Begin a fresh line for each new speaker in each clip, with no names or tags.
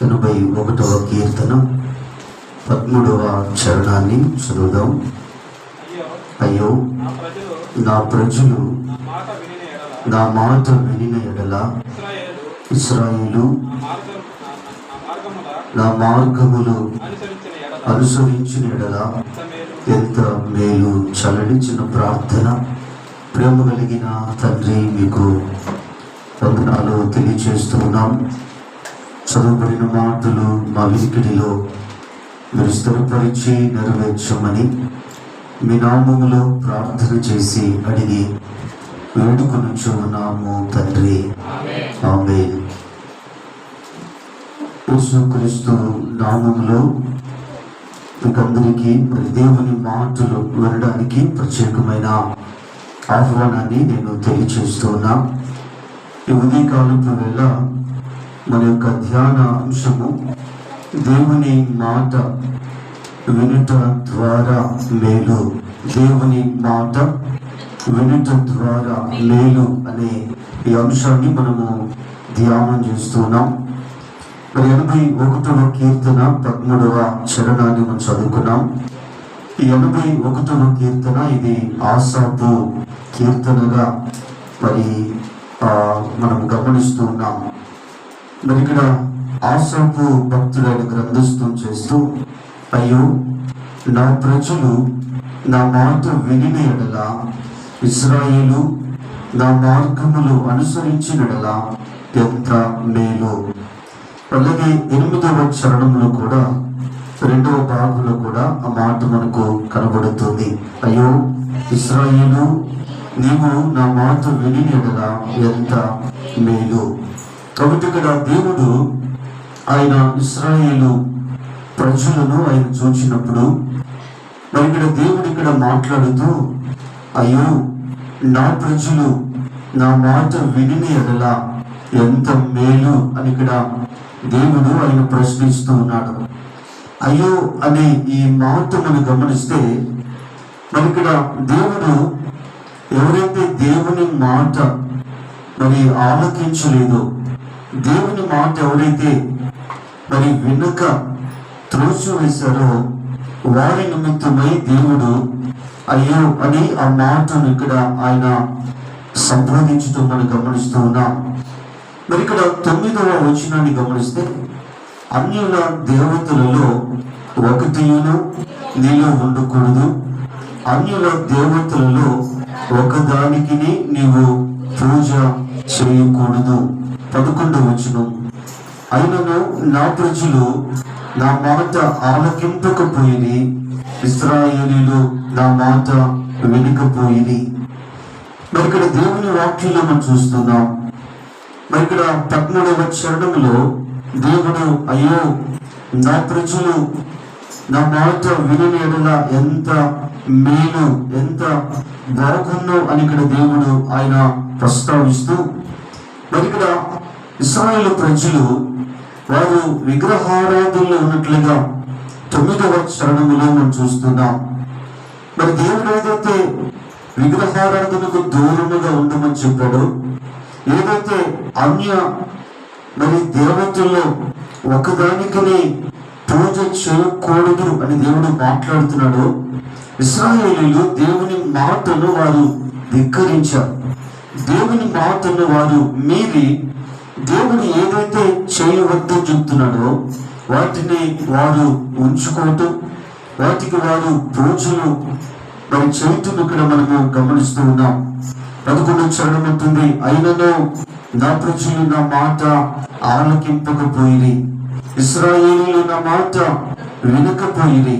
81వ కీర్తన 13వ చరణాన్ని చదువుదాం. అయ్యో నా ప్రజలు నా మాట వినిన ఎడల, ఇశ్రాయేలు నా మార్గములు అనుసరించిన ఎడల ఎంత మేలు. చలనిచ్చిన ప్రార్థన. ప్రేమ కలిగిన తండ్రి, మీకు వందనాలు తెలియచేస్తున్నాం. చదువుబడిన మాటలు మా వినికిడిలో మీరు స్థిరపరిచి నెరవేర్చమని మీ నామములో ప్రార్థన చేసి అడిగి వేడుకొనుచున్నాము తండ్రి. ఆమేన్. యేసుక్రీస్తు నామములో మీకందరికీ మరి దేవుని మాటలు వినడానికి ప్రత్యేకమైన ఆహ్వానాన్ని నేను తెలియచేస్తున్నా. ఈ ఉదయకాలపు వేళ మన యొక్క ధ్యాన అంశము దేవుని మాట వినుట ద్వారా మేలు. దేవుని మాట వినుట ద్వారా మేలు అనే ఈ అంశాన్ని మనము ధ్యానం చేస్తున్నాం. మరి 81వ కీర్తన 13వ చరణాన్ని మనం చదువుకున్నాం. ఈ 81వ కీర్తన ఇది ఆసాపు కీర్తనగా మరి మనం గమనిస్తూ ఉన్నాం. మరి ఇక్కడ ఆసాపు భక్తుడైన గ్రంథస్థం చేస్తూ, అయ్యో నా ప్రజలు నా మాట వినిన ఎడల, ఇశ్రాయేలు నా మార్గములు అనుసరించిన ఎడల ఎంత మేలు. అలాగే 8వ చరణంలో కూడా 2వ భాగంలో కూడా ఆ మాట మనకు కనబడుతుంది. అయ్యో ఇశ్రాయేలు నీవు నా మాట విని ఎడల ఎంత మేలు. కాబట్టి ఇక్కడ దేవుడు ఆయన ఇశ్రాయేలు ప్రజలను ఆయన చూచినప్పుడు మరి ఇక్కడ దేవుడు ఇక్కడ మాట్లాడుతూ, అయ్యో నా ప్రజలు నా మాట విని ఎడల ఎంత మేలు అని ఇక్కడ దేవుడు ఆయన ప్రశ్నిస్తూ ఉన్నాడు. అయ్యో అనే ఈ మాట మనం గమనిస్తే మరి ఇక్కడ దేవుడు ఎవరైతే దేవుని మాట మరి ఆలకించలేదో, దేవుని మాట ఎవరైతే మరి వెనుక త్రోసివేశారో వారి నిమిత్తమై దేవుడు అయ్యో అని ఆ మాటను ఇక్కడ ఆయన సంబోధించడం మనం గమనిస్తూ ఉన్నాం. మరి ఇక్కడ 9వ వచనాన్ని గమనిస్తే, అన్యుల దేవతలలో ఒకటియును నీలో ఉండకూడదు, అన్యుల దేవతలలో ఒకదానికి నీవు పూజ చేయకూడదు. 11వ వచనం, అయినను నా ప్రజలు నా మాట ఆలకింపకపోయిని, ఇశ్రాయేలీయులు నా మాట వినకపోయిని. మరి ఇక్కడ దేవుని వాక్యంలో మనం చూస్తున్నాం. మరి ఇక్కడ 13వ చరణంలో దేవుడు అయ్యో నా ప్రజలు నా మాట వినని ఎడల ఎంత మేలు, ఎంత బాగుందో అని ఇక్కడ దేవుడు ఆయన ప్రస్తావిస్తూ, మరి ఇక్కడ ఇశ్రాయేలు ప్రజలు వారు విగ్రహారాధనలో ఉన్నట్లుగా 9వ చరణంలో మనం చూస్తున్నాం. మరి దేవుడు ఏదైతే విగ్రహారాధనకు దూరముగా ఉండమని చెప్పాడో, ఏదైతే అన్య మరి దేవతల్లో ఒకదానికి పూజ చేయకూడదు అని దేవుడు మాట్లాడుతున్నాడో, ఇశ్రాయేలీయులు దేవుని మాటను వారు ధిక్కరించారు. దేవుని మాటను వారు మీరి దేవుడు ఏదైతే చేయవద్దు చెప్తున్నాడో వాటిని వారు ఉంచుకోవటం, వాటికి వారు పూజలు మరి చేయటం ఇక్కడ మనము గమనిస్తూ ఉన్నాం. 11వ చరణం ఉంటుంది, అయినను నా ప్రజలు నా మాట ఆలకింపకపోయిరి, ఇశ్రాయేలీయులు నా మాట వినకపోయిరి.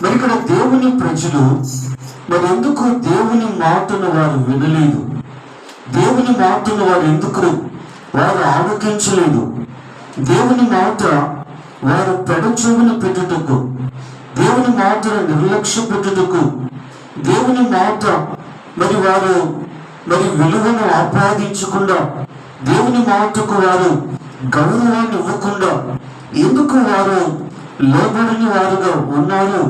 మరి ఇక్కడ దేవుని ప్రజలు మరి ఎందుకు దేవుని మాటను వారు వినలేదు, దేవుని మాటను వారు ఎందుకు వారు ఆలకించలేదు, దేవుని మాట వారు పెడచెవిన పెట్టుటకు, దేవుని మాటను నిర్లక్ష్య పెట్టుటకు, దేవుని మాట మరి వారు మరి విలువను ఆపాదించకుండా, దేవుని మాటకు వారు గౌరవాన్ని ఇవ్వకుండా ఎందుకు వారు లోబడిన వారుగా ఉన్నారు?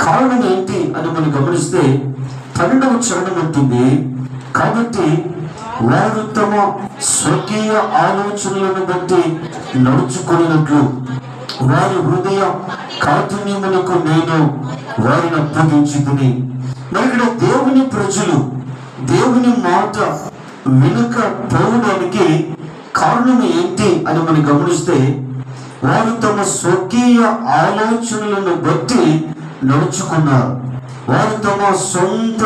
కారణం ఏంటి అని మనం గమనిస్తే 12వ చరణం ఉంటుంది, కాబట్టి వారు తమ స్వకీయ ఆలోచనలను బట్టి నడుచుకున్నట్లు వారి హృదయ కాఠిన్యములకు నేను వారిని అప్పగించుకుని. మరి ఇక్కడ దేవుని ప్రజలు దేవుని మాట వినక పోవడానికి కారణం ఏంటి అని మనం గమనిస్తే, వారు తమ స్వకీయ ఆలోచనలను బట్టి నడుచుకున్నారు. వారు తమ సొంత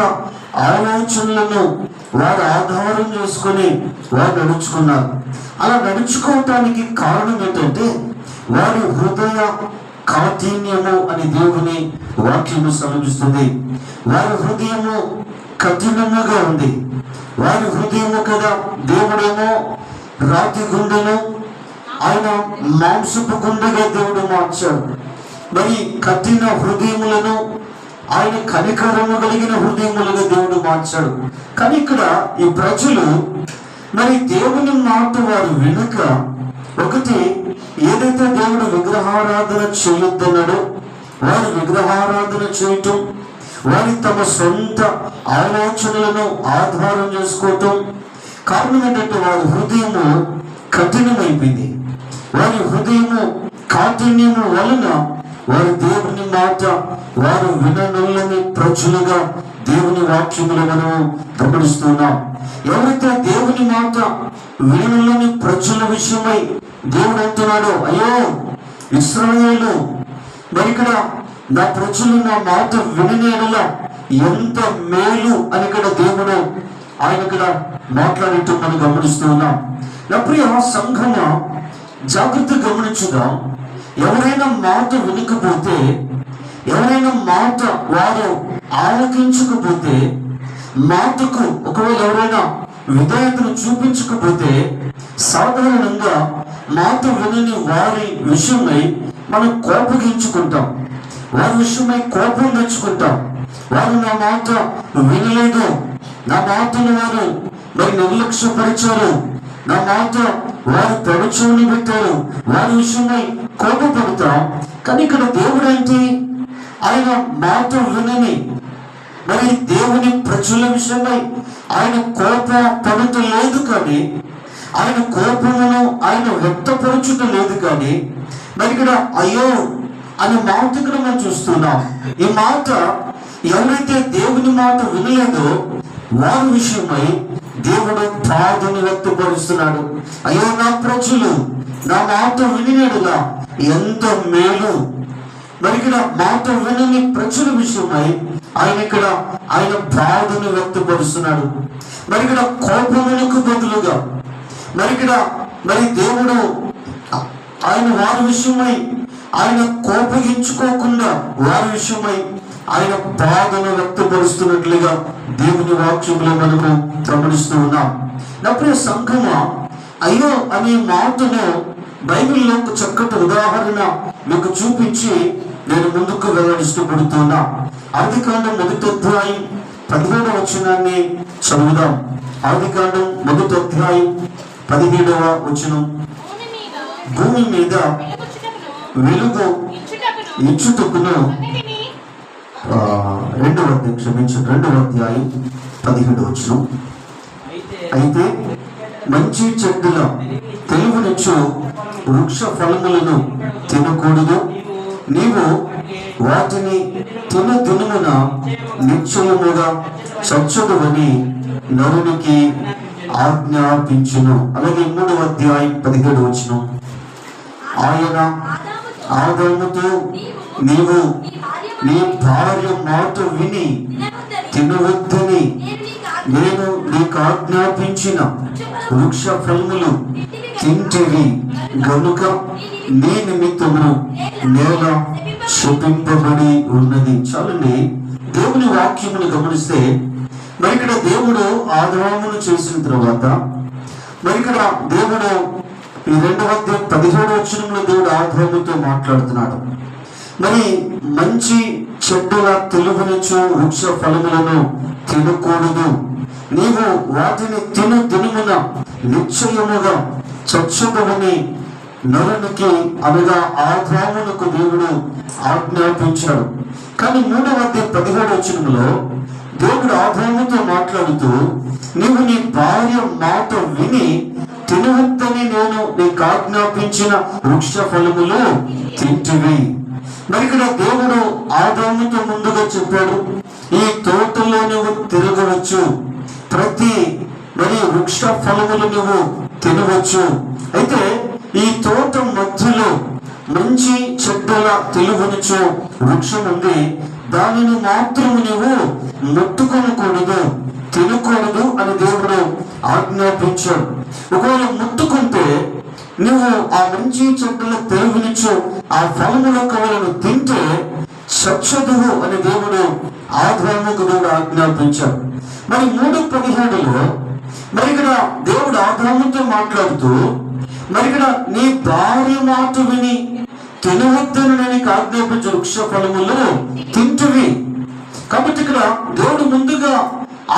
ఆలోచనలను వారు ఆధారం చేసుకొని వారు నడుచుకున్నారు. అలా నడుచుకోవటానికి కారణం ఏంటంటే వారి హృదయ కాఠిన్యము అని దేవుని వాక్యము సెలవిస్తుంది. వారి హృదయము కఠినముగా ఉంది. వారి హృదయము కదా దేవుడేమో రాతి గుండెను ఆయన మాంసపు గుండెగా దేవుడు మార్చాడు. మరి కఠిన హృదయములను ఆయన కనికరము కలిగిన హృదయములుగా దేవుడు మార్చాడు. కానీ ఇక్కడ ఈ ప్రజలు మరి దేవుని మాట వారు వినక, ఒకటి ఏదైతే దేవుడు విగ్రహారాధన చేయొద్దన్నాడో వారు విగ్రహారాధన చేయటం, వారి తమ సొంత ఆలోచనలను ఆధారం చేసుకోవటం. కారణం ఏంటంటే వారి హృదయము కఠినమైపోయింది. వారి హృదయము కాఠిన్యము వలన వారు దేవుని మాట వారు విననొల్లని ప్రజలుగా దేవుని వాక్యములు మనము గమనిస్తున్నాం. ఎవరైతే దేవుని మాట విననొల్లని ప్రజల విషయమై దేవుడు అంటున్నాడు, అయ్యో ఇశ్రాయేలు, మరి ఇక్కడ నా ప్రజలు నా మాట విననేలా ఎంత మేలు అని ఇక్కడ దేవుడు ఆయన ఇక్కడ మాట్లాడటం మనం గమనిస్తూ ఉన్నాం. నా ప్రియ సంఘమ, జాగ్రత్త గమనించుదాం. ఎవరైనా మాట వినకపోతే, ఎవరైనా మాట వారు ఆలకించకపోతే, మాటకు ఒకవేళ ఎవరైనా విధేయతను చూపించకపోతే, సాధారణంగా మాట వినని వారి విషయమై మనం కోపగించుకుంటాం, వారి విషయమై కోపం తెచ్చుకుంటాం. వారు నా మాట వినలేదు, నా మాటను వారు మరి నిర్లక్ష్యపరిచారు, నా మాట వారు పెడచూని పెట్టారు, వారి విషయమై కోపపడతాం. కానీ ఇక్కడ దేవుడు ఏంటి, ఆయన మాట వినని మరి దేవుని ప్రజల విషయమై ఆయన కోప పడుట లేదు, కానీ ఆయన కోపమును ఆయన వ్యక్తపరచుట లేదు. కానీ మరి ఇక్కడ అయ్యో అనే మాట ఇక్కడ మనం చూస్తున్నాం. ఈ మాట ఎవరైతే దేవుని మాట వినలేదో వారి విషయమై దేవుడు బాధను వ్యక్తపరుస్తున్నాడు. అయ్యో నా ప్రజలు నా మాట వినినడుగా ఎంత మేలు. మరి ఇక్కడ మాట వినని ప్రజల విషయమై ఆయన ఇక్కడ ఆయన బాధను వ్యక్తపరుస్తున్నాడు. మరి ఇక్కడ కోపములకు బదులుగా మరి ఇక్కడ మరి దేవుడు ఆయన వారి విషయమై ఆయన కోపగించుకోకుండా వారి విషయమై ఆయన బాధను వ్యక్తపరుస్తున్నట్లుగా దేవుని వాక్యంలో మనము గమనిస్తూ ఉన్నాం. నా ప్రియ సంఘమ, అయ్యో అనే మాటను బైబిల్లో ఒక చక్కటి ఉదాహరణ మీకు చూపించి నేను ముందుకు వెల్లడిస్తూపడుతున్నా. ఆదికాండం 1వ అధ్యాయం 17వ వచనాన్ని చదువుదాం. ఆదికాండం 1వ అధ్యాయం 17వ వచనం. భూమి మీద వెలుగు ఇచ్చుటకును 2వ అధ్యాయం 17వ వచనం. అయితే మంచి చెడ్డల తెలివినిచ్చు వృక్ష ఫలములను తినకూడదు, నీవు వాటిని దినమున నిశ్చయముగా చచ్చుదువని నరునికి ఆజ్ఞాపించును. అలాగే 3వ అధ్యాయం 17వ వచనం. ఆయన ఆదాముతో నీవు నీ భార్య మాట విని తినవద్దని నేను నీకు ఆజ్ఞాపించిన వృక్ష ఫలములు తింటివి గనుక నీ నిమిత్తము నేల శపింపబడి ఉన్నది. చాలండి, దేవుని వాక్యమును గమనిస్తే మరి ఇక్కడ దేవుడు ఆదామును చేసిన తర్వాత మరి ఇక్కడ దేవుడు ఈ 2వ అధ్యాయం 17వ వచనంలో దేవుడు ఆదాముతో మాట్లాడుతున్నాడు. మరి మంచి చెడ్డల తెలుగునిచ్చు వృక్ష ఫలములను తినకూడదు, నీవు వాటిని దినమున నిశ్చయముగా చచ్చుదువని నరునికి అనగా ఆదామునకు దేవుడు ఆజ్ఞాపించాడు. కానీ 3వ అధ్యాయం 17వ వచనంలో దేవుడు ఆదాముతో మాట్లాడుతూ, నీవు నీ భార్య మాట విని తినవద్దని నేను నీకు ఆజ్ఞాపించిన వృక్ష ఫలములు తింటివి. మరి ఇక్కడ దేవుడు ఆదాముతో ముందుగా చెప్పాడు, ఈ తోటలో నువ్వు తిరగవచ్చు, ప్రతి వృక్ష ఫలములు నువ్వు తినవచ్చు. అయితే ఈ తోట మధ్యలో మంచి చెడ్డల తెలుగునిచు వృక్షం ఉంది, దానిని మాత్రము నువ్వు ముట్టుకొనకూడదు, తినకూడదు అని దేవుడు ఆజ్ఞాపించాడు. ఒకవేళ ముట్టుకుంటే నువ్వు ఆ మంచి చెడ్డల తెలుగునిచు ఆ ఫలముల కవలను తింటే చచ్చదువు అని దేవుడు ఆదాముకు దేవుడు ఆజ్ఞాపించాడు. మరి 3:17లో మరి ఇక్కడ దేవుడు ఆదాముతో మాట్లాడుతూ, మరి ఇక్కడ నీ భార్య మాట విని తినవద్దని నేను ఆజ్ఞాపించే వృక్ష ఫలములు తింటువి. కాబట్టి ఇక్కడ దేవుడు ముందుగా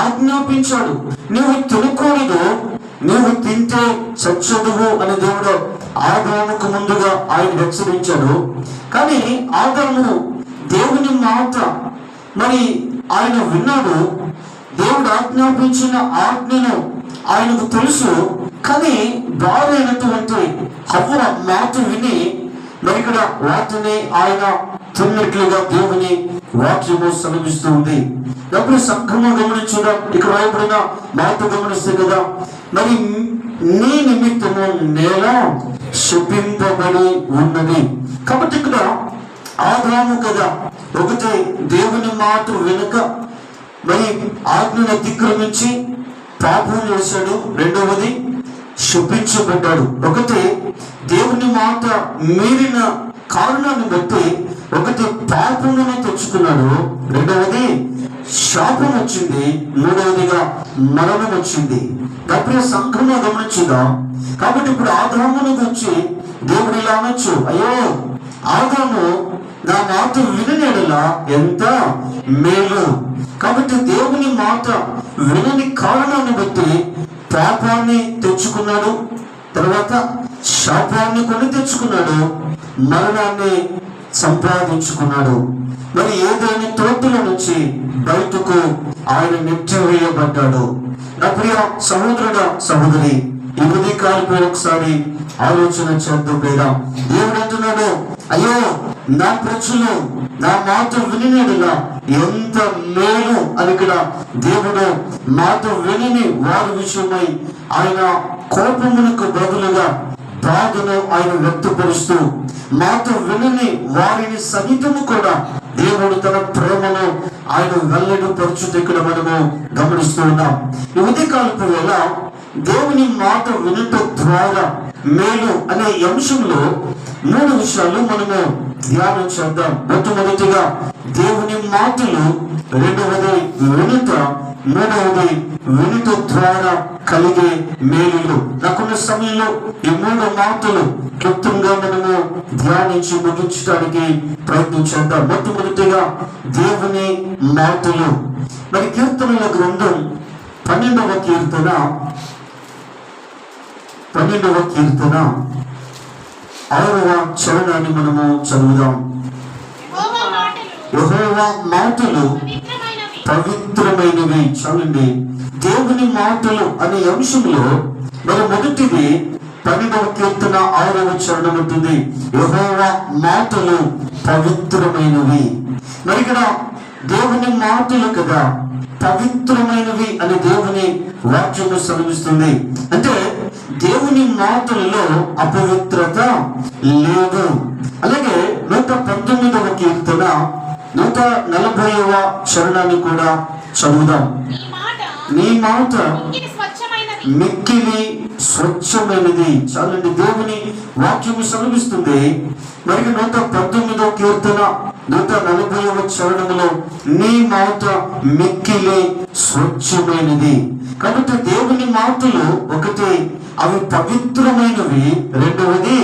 ఆజ్ఞాపించాడు, నువ్వు తినకూడదు, నువ్వు తింటే చచ్చదువు అని దేవుడు ఆదాముకు ముందుగా ఆయన హెచ్చరించాడు. కానీ ఆదాము దేవుని మాట మరి ఆయన విన్నాడు, దేవుడు ఆజ్ఞాపించిన ఆజ్ఞను ఆయనకు తెలుసు. కానీ భార్య అయినటువంటి హవ్వ మాట విని మరి ఇక్కడ వాటిని ఆయన తిన్నట్లుగా దేవుని వాక్యము సెలవిస్తూ ఉంది. అప్పుడు సంఘము గమనించుదాం, ఇక్కడ రాయబడిన మాట గమనిస్తే కదా, మరి నీ నిమిత్తము నేల శపింపబడి ఉన్నది. కాబట్టి ఇక్కడ ఆదాము కదా, ఒకటి దేవుని మాట వెనుక మరి ఆజ్ఞను అతిక్రమించి పాపం చేశాడు, రెండవది శపించబడ్డాడు. ఒకటి దేవుని మాట మీరిన కారణాన్ని బట్టి ఒకటి పాపమును తెచ్చుకున్నాడు, రెండవది శాపం వచ్చింది, మూడవదిగా మరణం వచ్చింది. కాబట్టి సంఘంలో గమనించుదాం. కాబట్టి ఇప్పుడు ఆదామును గురించి దేవుడు ఇలా అనొచ్చు, అయ్యో ఆదాము నా మాట విననేడలా ఎంత మేలు. కాబట్టి దేవుని మాట వినని కారణాన్ని బట్టి పాపాన్ని తెచ్చుకున్నాడు, తర్వాత శాపాన్ని కొని తెచ్చుకున్నాడు, మరణాన్ని సంపాదించుకున్నాడు. మరి ఏదైనా తోటల నుంచి బయటకు ఆయన నెట్టివేయబడ్డాడు. నా ప్రియ సహోదరుడా సహోదరి, ఈ ఉదయకాలపై ఒకసారి ఆలోచన చేద్దాం. లేదా దేవుడు అంటున్నాడు, అయ్యో నా ప్రజలు నా మాట వినినలా ఎంత మేలు అని. ఇక్కడ దేవుడు మాట విని వారి విషయమై ఆయన కోపమునకు బదులుగా బాధను ఆయన వ్యక్తపరుస్తూ, మాట విని వారిని సహితము కూడా దేవుడు తన ప్రేమను ఆయన వెల్లడి పరుచుతూ ఇక్కడ మనము గమనిస్తూ ఉన్నాం. ఈ ఉదయకాలపు వేళ దేవుని మాట వినటం ద్వారా మేలు అనే అంశంలో 3 విషయాలు మనము ధ్యానం చేద్దాం. మొట్టమొదటిగా దేవుని మాటలు, రెండవది వినుట, మూడవది వినుట ద్వారా కలిగే మేలులు. నాకున్న సమయంలో ఈ 3 మాటలు క్లుప్తంగా మనము ధ్యానించి ముగించడానికి ప్రయత్నం చేద్దాం. మొట్టమొదటిగా దేవుని మాటలు. మరి కీర్తనల గ్రంథం 12వ కీర్తన 6వ చరణాన్ని మనము చదువుదాం. యెహోవా మాటలు పవిత్రమైనవి. చాలండి, దేవుని మాటలు అనే అంశంలో మరి మొదటిది 12వ కీర్తన 6వ చరణం ఉంటుంది, యెహోవా మాటలు పవిత్రమైనవి. మరి ఇక్కడ దేవుని మాటలు కదా పవిత్రమైనవి అని దేవుని వాక్యము సెలవిస్తుంది. అంటే దేవుని మాటలలో అపవిత్రత లేదు. అలాగే 119వ కీర్తన 140వ చరణాన్ని కూడా చదువుదాం. నీ మాట మిక్కిలి స్వచ్ఛమైనది. చాలండి, దేవుని వాక్యము సెలవిస్తుంది. మరి 119వ కీర్తన 140వ చరణంలో నీ మాట మిక్కిలి స్వచ్ఛమైనది. కాబట్టి దేవుని మాటలు ఒకటి అవి పవిత్రమైనవి, రెండవది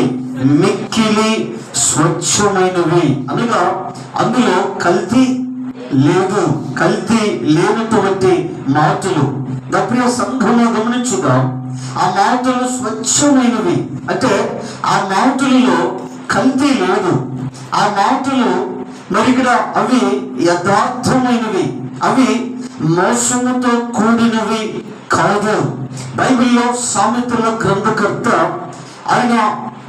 మిక్కిలి స్వచ్ఛమైనవి. అనగా అందులో కల్తీ లేదు, కల్తీ లేనటువంటి మాటలు. నా ప్రియ సంఘంలో గమనించుదాం. ఆ మాటలు స్వచ్ఛమైనవి. అంటే ఆ మాటలలో కల్తీ లేదు. ఆ మాటలు మరి ఇక్కడ అవి యథార్థమైనవి, అవి మోసముతో కూడినవి కాదు. బైబిల్లో సామెతల గ్రంథకర్త ఆయన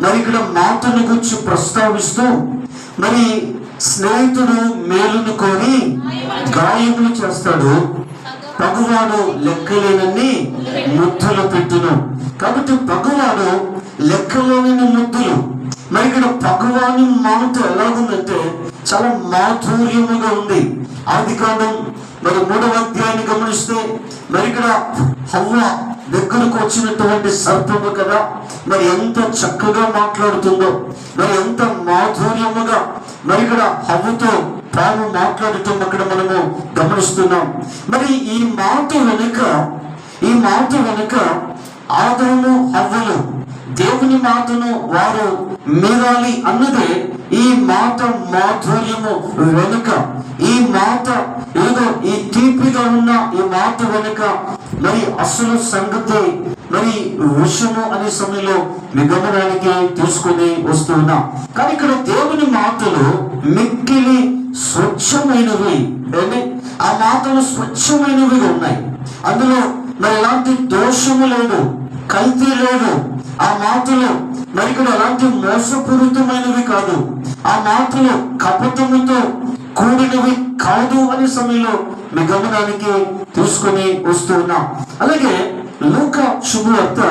మరి ఇక్కడ మాటను గురించి ప్రస్తావిస్తూ, మరి స్నేహితుడు మేలును కోరి గాయములు చేస్తాడు, పగువాడు లెక్కలేనన్ని ముద్దులు పెట్టును. కాబట్టి పగువాడు లెక్కలేనన్ని ముద్దులు. మరి ఇక్కడ పగువాని మాట ఎలాగుందంటే చాలా మాధుర్యముగా ఉంది. ఆదికాండం మరి 3వ అధ్యాయాన్ని గమనిస్తే మరి ఇక్కడ హవ్వ దగ్గరకు వచ్చినటువంటి సర్పము కదా, మరి ఎంత చక్కగా మాట్లాడుతుందో, మరి ఎంత మాధుర్యముగా మరి ఇక్కడ హవ్వతో తాను మాట్లాడటం అక్కడ మనము గమనిస్తున్నాం. మరి ఈ మాట వెనుక ఆదాము హవ్వలు దేవుని మాటను వారు మీరాలి అన్నదే ఈ మాట మాధుర్యము వెనుక. ఈ మాట ఏదో ఈ తీపిగా ఉన్న ఈ మాట వెనుక మరి అసలు సంగతి మరి విషయము అనే సమయంలో మీ గమనానికి తీసుకుని వస్తున్నా. కానీ ఇక్కడ దేవుని మాటలు మిక్కిలి స్వచ్ఛమైనవి. ఆ మాటలు స్వచ్ఛమైనవిగా ఉన్నాయి. అందులో మరి ఎలాంటి దోషము లేదు, కల్తీ లేదు. ఆ మాటలు మరి ఇక్కడ ఎలాంటి మోసపూరితమైనవి కాదు. ఆ మాటలు కపటముతో కూడినవి కాదు అనే సమయంలో మీ గమనానికి తీసుకొని వస్తున్నాం. అలాగే లూకా శుభవార్త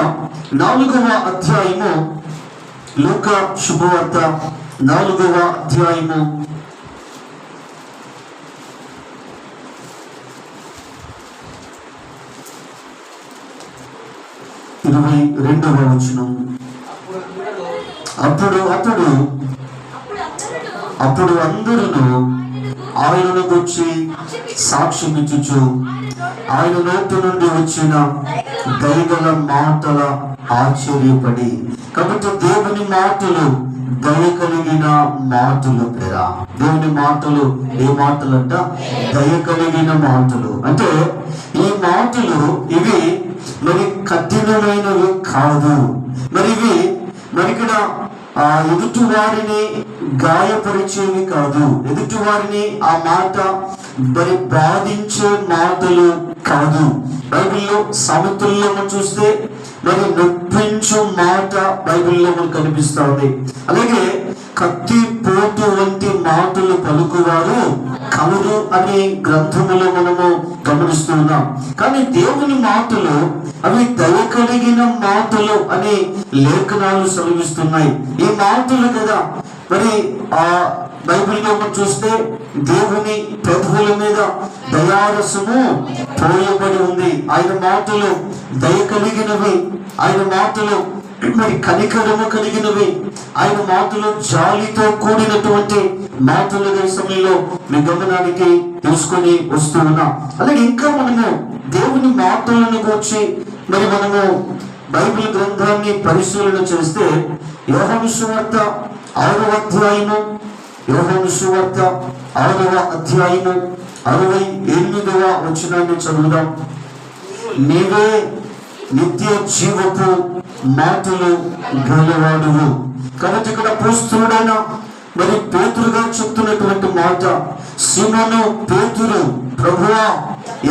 4వ అధ్యాయము, లూకా శుభవార్త 4వ అధ్యాయము 22వ వచనం. అప్పుడు అందరూ ఆయనను గురించి సాక్ష్యం ఇచ్చుచు ఆయన నోటి నుండి వచ్చిన దయగల మాటల ఆశ్చర్యపడి. కాబట్టి దేవుని మాటలు దయ కలిగిన మాటలు పేరా. దేవుని మాటలు ఏ మాటలు అంట? దయ కలిగిన మాటలు. అంటే ఈ మాటలు ఇవి మరి కఠినమైనవి కాదు. మరి ఇవి మరి ఇక్కడ ఎదుటి వారిని గాయపరిచేవి కాదు. ఎదుటి వారిని ఆ మాట మరి బాధించే మాటలు కాదు. బైబిల్లో సామెతల్లో మనం చూస్తే మరి నొప్పించు మాట బైబిల్లో మనకు కనిపిస్తుంది. అలాగే కత్తి పోటు వంటి మాటలు పలుకువారు కవులు అనే గ్రంథములో మనము గమనిస్తున్నాం. కానీ దేవుని మాటలు అవి దయ కలిగిన మాటలు అని లేఖనాలు సెలవిస్తున్నాయి. ఈ మాటలు కదా మరి ఆ బైబిల్లో మనం చూస్తే దేవుని పెదవుల మీద దయారసము పోయబడి ఉంది. ఆయన మాటలు దయ కలిగినవి, ఆయన మాటలు మరి కనికరము కలిగినవి, ఆయన మాటలు జాలితో కూడినటువంటి మాటలుగా సమయంలో మీ గమనానికి తీసుకొని వస్తూ ఉన్నాం. అలాగే ఇంకా మనము దేవుని మాటలను గురించి మరి మనము బైబిల్ గ్రంథాన్ని పరిశీలన చేస్తే యోహాను సువార్త 6వ అధ్యాయము, యోహాను సువార్త 6వ అధ్యాయము 68వ వచనాన్ని చదువుదాం. నీవే నిత్య జీవపు మాటలు గలవాడువు. కాబట్టి ఇక్కడ అపోస్తలుడైన మరి పేతురు గారు చెప్తున్నటువంటి మాట, సీమోను పేతురు, ప్రభువా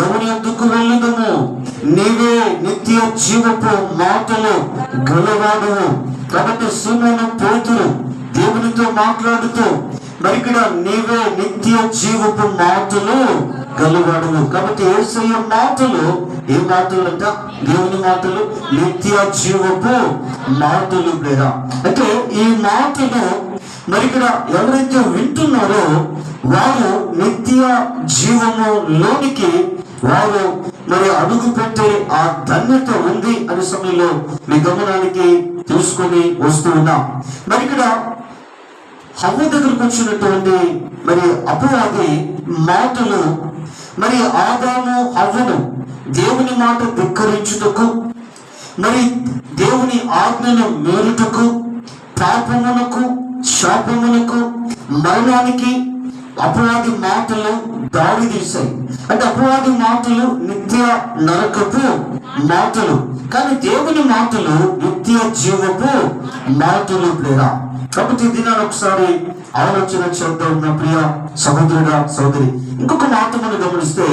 ఎవరి ఎందుకు వెళ్ళుదము? నీవే నిత్య జీవపు మాటలు గలవాడువు. కాబట్టి సీమోను పేతురు దేవునితో మాట్లాడుతూ మరి ఇక్కడ నీవే నిత్య జీవపు మాటలు గలవాడువు. కాబట్టి యేసయ్య మాటలు ఏ మాటలు అంట? దేవుని మాటలు, నిత్య జీవపు మాటలు పేరా. అంటే ఈ మాటలు మరి ఇక్కడ ఎవరైతే వింటున్నారో వారు నిత్య జీవము లోనికి వారు మరి అడుగు పెట్టే ఆ ధన్యత ఉంది అనే సమయంలో మీ గమనానికి తీసుకొని వస్తూ ఉన్నాం. మరి ఇక్కడ హవ్వ దగ్గరకు వచ్చినటువంటి మరి అపవాది మాటలు మరి ఆదాము హవ్వను దేవుని మాట ధిక్కరించుటకు, మరి దేవుని ఆజ్ఞను మేలుటకు, పాపమునకు, శాపమునకు, మరణానికి అపవాది మాటలు దారి తీశాయి. అంటే అపవాది మాటలు నిత్య నరకపు మాటలు. కానీ దేవుని మాటలు నిత్య జీవపు మాటలు ప్రేరా. కాబట్టి దినాన్ని ఒకసారి ఆలోచన చేద్దాం నా ప్రియ సహోదరుడా సహోదరి. ఇంకొక మాట మనం గమనిస్తే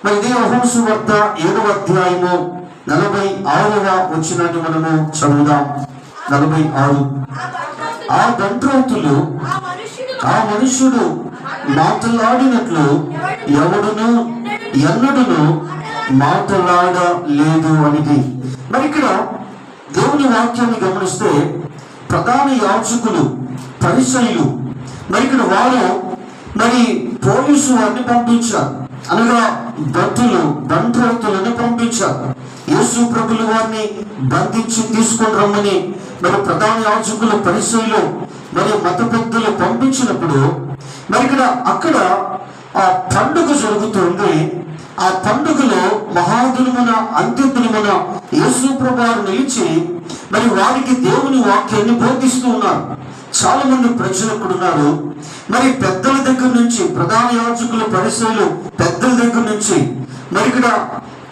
మరి ఇదే యోహాను సువార్త 7వ అధ్యాయము 46వ వచనాన్ని మనము చదువుదాం. 46. ఆ దండ్రోతులు ఆ మనుష్యుడు మాట్లాడినట్లు ఎవడును ఎన్నడును మాట్లాడలేదు అనేది. మరి ఇక్కడ దేవుని వాక్యాన్ని గమనిస్తే ప్రధాన యాజకులు పరిసయ్యులు మరి ఇక్కడ వారు మరి పోలీసు వారిని పంపించారు, అనగా దండ్రోతులను పంపించారు. యేసు ప్రభులు వారిని బంధించి తీసుకొని రమ్మని మరి ప్రధాన యాజకులు పరిసయ్యులు మరి మత పెద్దలు పంపించినప్పుడు మరి అక్కడ ఆ పండుగ జరుగుతుంది. ఆ పండుగలో మహాదినమున అంత్యదినమున యేసు ప్రభువారు నిలిచి మరి వారికి దేవుని వాక్యాన్ని బోధిస్తూ ఉన్నారు. చాలా మంది ప్రజలు అక్కడ ఉన్నారు. మరి పెద్దల దగ్గర నుంచి, ప్రధాన యాజకులు పరిసయ్యులు పెద్దల దగ్గర నుంచి మరి ఇక్కడ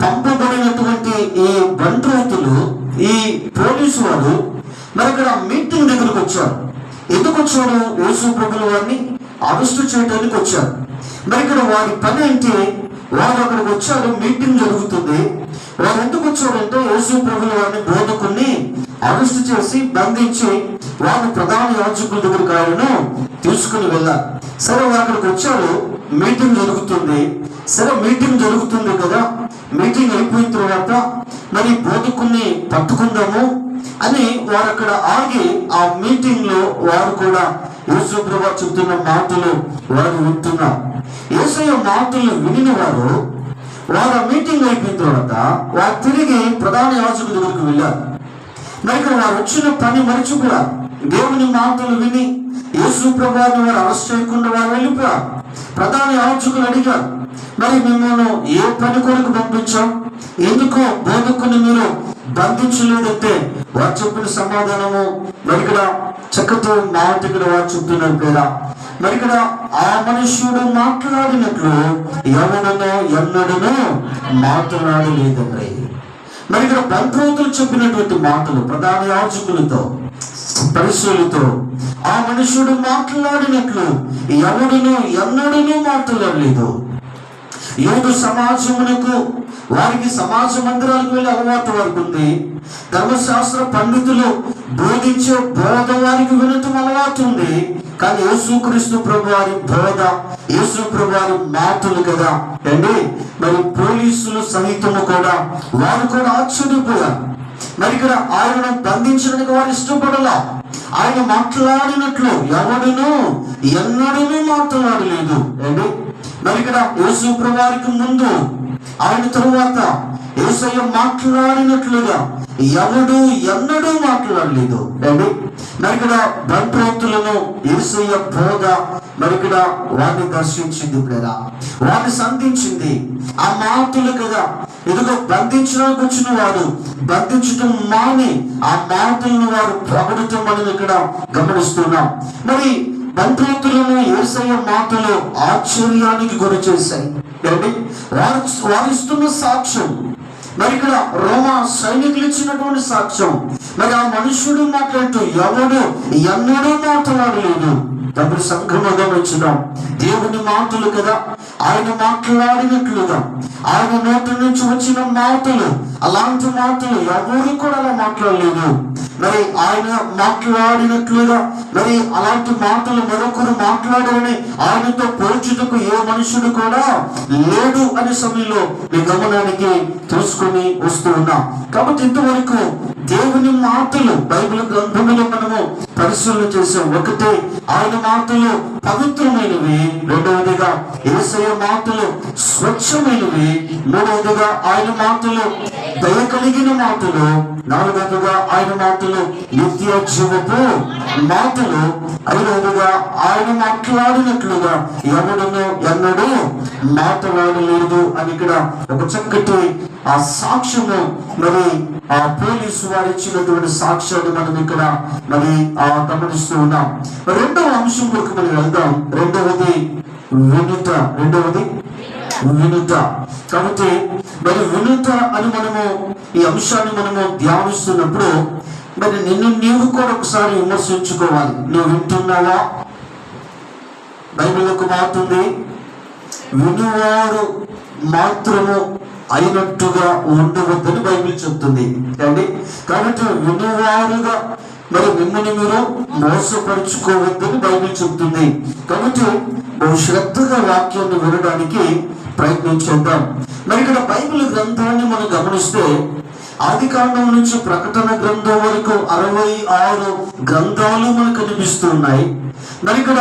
పంపబడినటువంటి ఈ బండ్రోతులు, ఈ పోలీసు వారు మరి ఇక్కడ మీటింగ్ దగ్గరకు వచ్చారు. ఎందుకు వచ్చారు? యేసు ప్రభుల వారిని అరెస్టు చేయడానికి వచ్చారు. మరి ఇక్కడ వారి పని ఏంటి? వారు అక్కడికి వచ్చారు, మీటింగ్ జరుగుతుంది. వారు ఎందుకు వచ్చారంటే యేసు ప్రభుల వారిని బోధకుల్ని అరెస్ట్ చేసి బంధించి వారు ప్రధాన యాజకుల దగ్గరికి ఆయనను తీసుకుని వెళ్ళారు. సరే, వారు అక్కడికి వచ్చారు, మీటింగ్ జరుగుతుంది. సరే, మీటింగ్ జరుగుతుంది కదా, మీటింగ్ అయిపోయిన తర్వాత మరి బోధకుల్ని పట్టుకుందాము అని వారు అక్కడ ఆగి ఆ మీటింగ్ లో వారు కూడా యేసు ప్రభువు చెప్తున్న మాటలు వారు వింటున్నారు. యేసయ్య మాటలు విని వారు ఆ మీటింగ్ అయిపోయిన తర్వాత వారు తిరిగి ప్రధాన యాజకుల దగ్గరికి వెళ్ళారు. మరి ఇక్కడ వారు వచ్చిన పని మరిచిపోయారు. దేవుని మాటలు విని యేసు ప్రభువుని వారు అరెస్ట్ చేయకుండా వారు వెళ్ళిపోయారు. ప్రధాన యాజకులు అడిగారు, మరి మిమ్మల్ని ఏ పని కొరకు పంపించాం, ఎందుకు బోధకుని మీరు బంధించలేదంటే వారు చెప్పిన సమాధానము మరి ఇక్కడ చక్కటి మాట ఇక్కడ వారు చెప్తున్నారు కదా. మరి ఇక్కడ ఆ మనుష్యుడు మాట్లాడినట్లు ఎవడనో ఎన్నడనో మాట్లాడలేదండి. మరి ఇక్కడ బండ్రోతులు చెప్పినటువంటి మాటలు ప్రధాన యాజకులతో పరిశీలతో ఆ మనుష్యుడు మాట్లాడినట్లు ఎవడనో ఎన్నడనో మాట్లాడలేదు. యూదు సమాజమునకు వారికి సమాజ మందిరాలకు వెళ్ళి అలవాటు వారికి ఉంది. ధర్మశాస్త్ర పండితులు బోధించే బోధ వారికి వినటం అలవాటు ఉంది. కానీ యేసుక్రీస్తు ప్రభు వారి బోధ, యేసు ప్రభు వారి మాటలు కదా అండి. మరి పోలీసులు సహితము కూడా వారు కూడా ఆశ్చర్యపోయారు. మరి ఇక్కడ ఆయనను బంధించడానికి వారు ఇష్టపడలా. ఆయన మాట్లాడినట్లు ఎవడును ఎన్నడూ మాట్లాడలేదు అండి. మరి ఇక్కడ యేసు ప్రభు వారికి ముందు ఆయన తరువాత యేసయ్య మాట్లాడినట్లుగా ఎవడు ఎన్నడూ మాట్లాడలేదు అండి. మరి ఇక్కడ బండ్రోతులను యేసయ్య బోధ మరి ఇక్కడ వారిని దర్శించింది, లేదా వారిని సంధించింది. ఆ మాటలు కదా ఎదుగో బంధించడానికి వచ్చిన వారు బంధించటం మాని ఆ మాటలను వారు పొగడటం అనేది ఇక్కడ గమనిస్తున్నాం. మరి బండ్రోతులను యేసయ్య మాటలు ఆశ్చర్యానికి గురి చేశాయి అండి. వారు ఇస్తున్న సాక్ష్యం మరి ఇక్కడ రోమా సైనికులు ఇచ్చినటువంటి సాక్ష్యం. మరి ఆ మనుష్యుడు మాట్లాడుతూ ఎవడు ఎన్నడూ మాట్లాడలేదు. డబ్బులు సంఘముగా వచ్చినాం. దేవుని మాటలు కదా, ఆయన మాట్లాడినట్లుగా ఆయన నోటి నుంచి వచ్చిన మాటలు, అలాంటి మాటలు ఎవరు కూడా అలా మాట్లాడలేదు. మరి ఆయన మాట్లాడినట్లుగా మరి అలాంటి మాటలు మరొకరు మాట్లాడారని ఆయనతో పోల్చుటకు ఏ మనుషుడు కూడా లేడు అనే సమయంలో మీ గమనానికి తెలుసుకొని వస్తూ ఉన్నాం. కాబట్టి ఇంతవరకు దేవుని మాటలు బైబిల్ గ్రంథంలో మనము పరిశీలన చేసాం. ఒకటి, ఆయన మాటలు పవిత్రమైనవి. రెండవదిగా యేసయ్య మాటలు స్వచ్ఛమైనవి. మూడవదిగా ఆయన మాటలు దయ కలిగిన మాటలు. నాలుగవదిగా ఆయన మాటలు నిత్య జీవపు మాటలు. ఐదవదిగా ఆయన మాట్లాడినట్లుగా ఎవడను ఎన్నడూ మాట్లాడలేదు అని ఇక్కడ ఒక చక్కటి ఆ సాక్ష్యము మరి ఆ పోలీసు వారు ఇచ్చినటువంటి సాక్ష్యాన్ని మనం ఇక్కడ మరి గమనిస్తూ ఉన్నాం. రెండవ అంశం వరకు మనం వెళ్దాం. రెండవది వినుట. కాబట్టి మరి వినుట అని మనము ఈ అంశాన్ని మనము ధ్యానిస్తున్నప్పుడు మరి నిన్ను నీవు కూడా ఒకసారి విమర్శించుకోవాలి. నువ్వు వింటున్నావా? బైబిల్ ఒక మాట ఉంది, వినువారు మాత్రము అయినట్టుగా ఉండవద్దని బైబిల్ చెప్తుంది అండి. కాబట్టి వినువారుగా మరి మిమ్మల్ని మీరు మోసపరుచుకోవద్దని బైబిల్ చెప్తుంది. కాబట్టి బహు శ్రద్ధగా వాక్యాన్ని వినడానికి ప్రయత్నించేద్దాం. మరి ఇక్కడ బైబిల్ గ్రంథాన్ని మనం గమనిస్తే ఆదికాండం నుంచి ప్రకటన గ్రంథం వరకు 66 గ్రంథాలు మనకు కనిపిస్తున్నాయి. మరి ఇక్కడ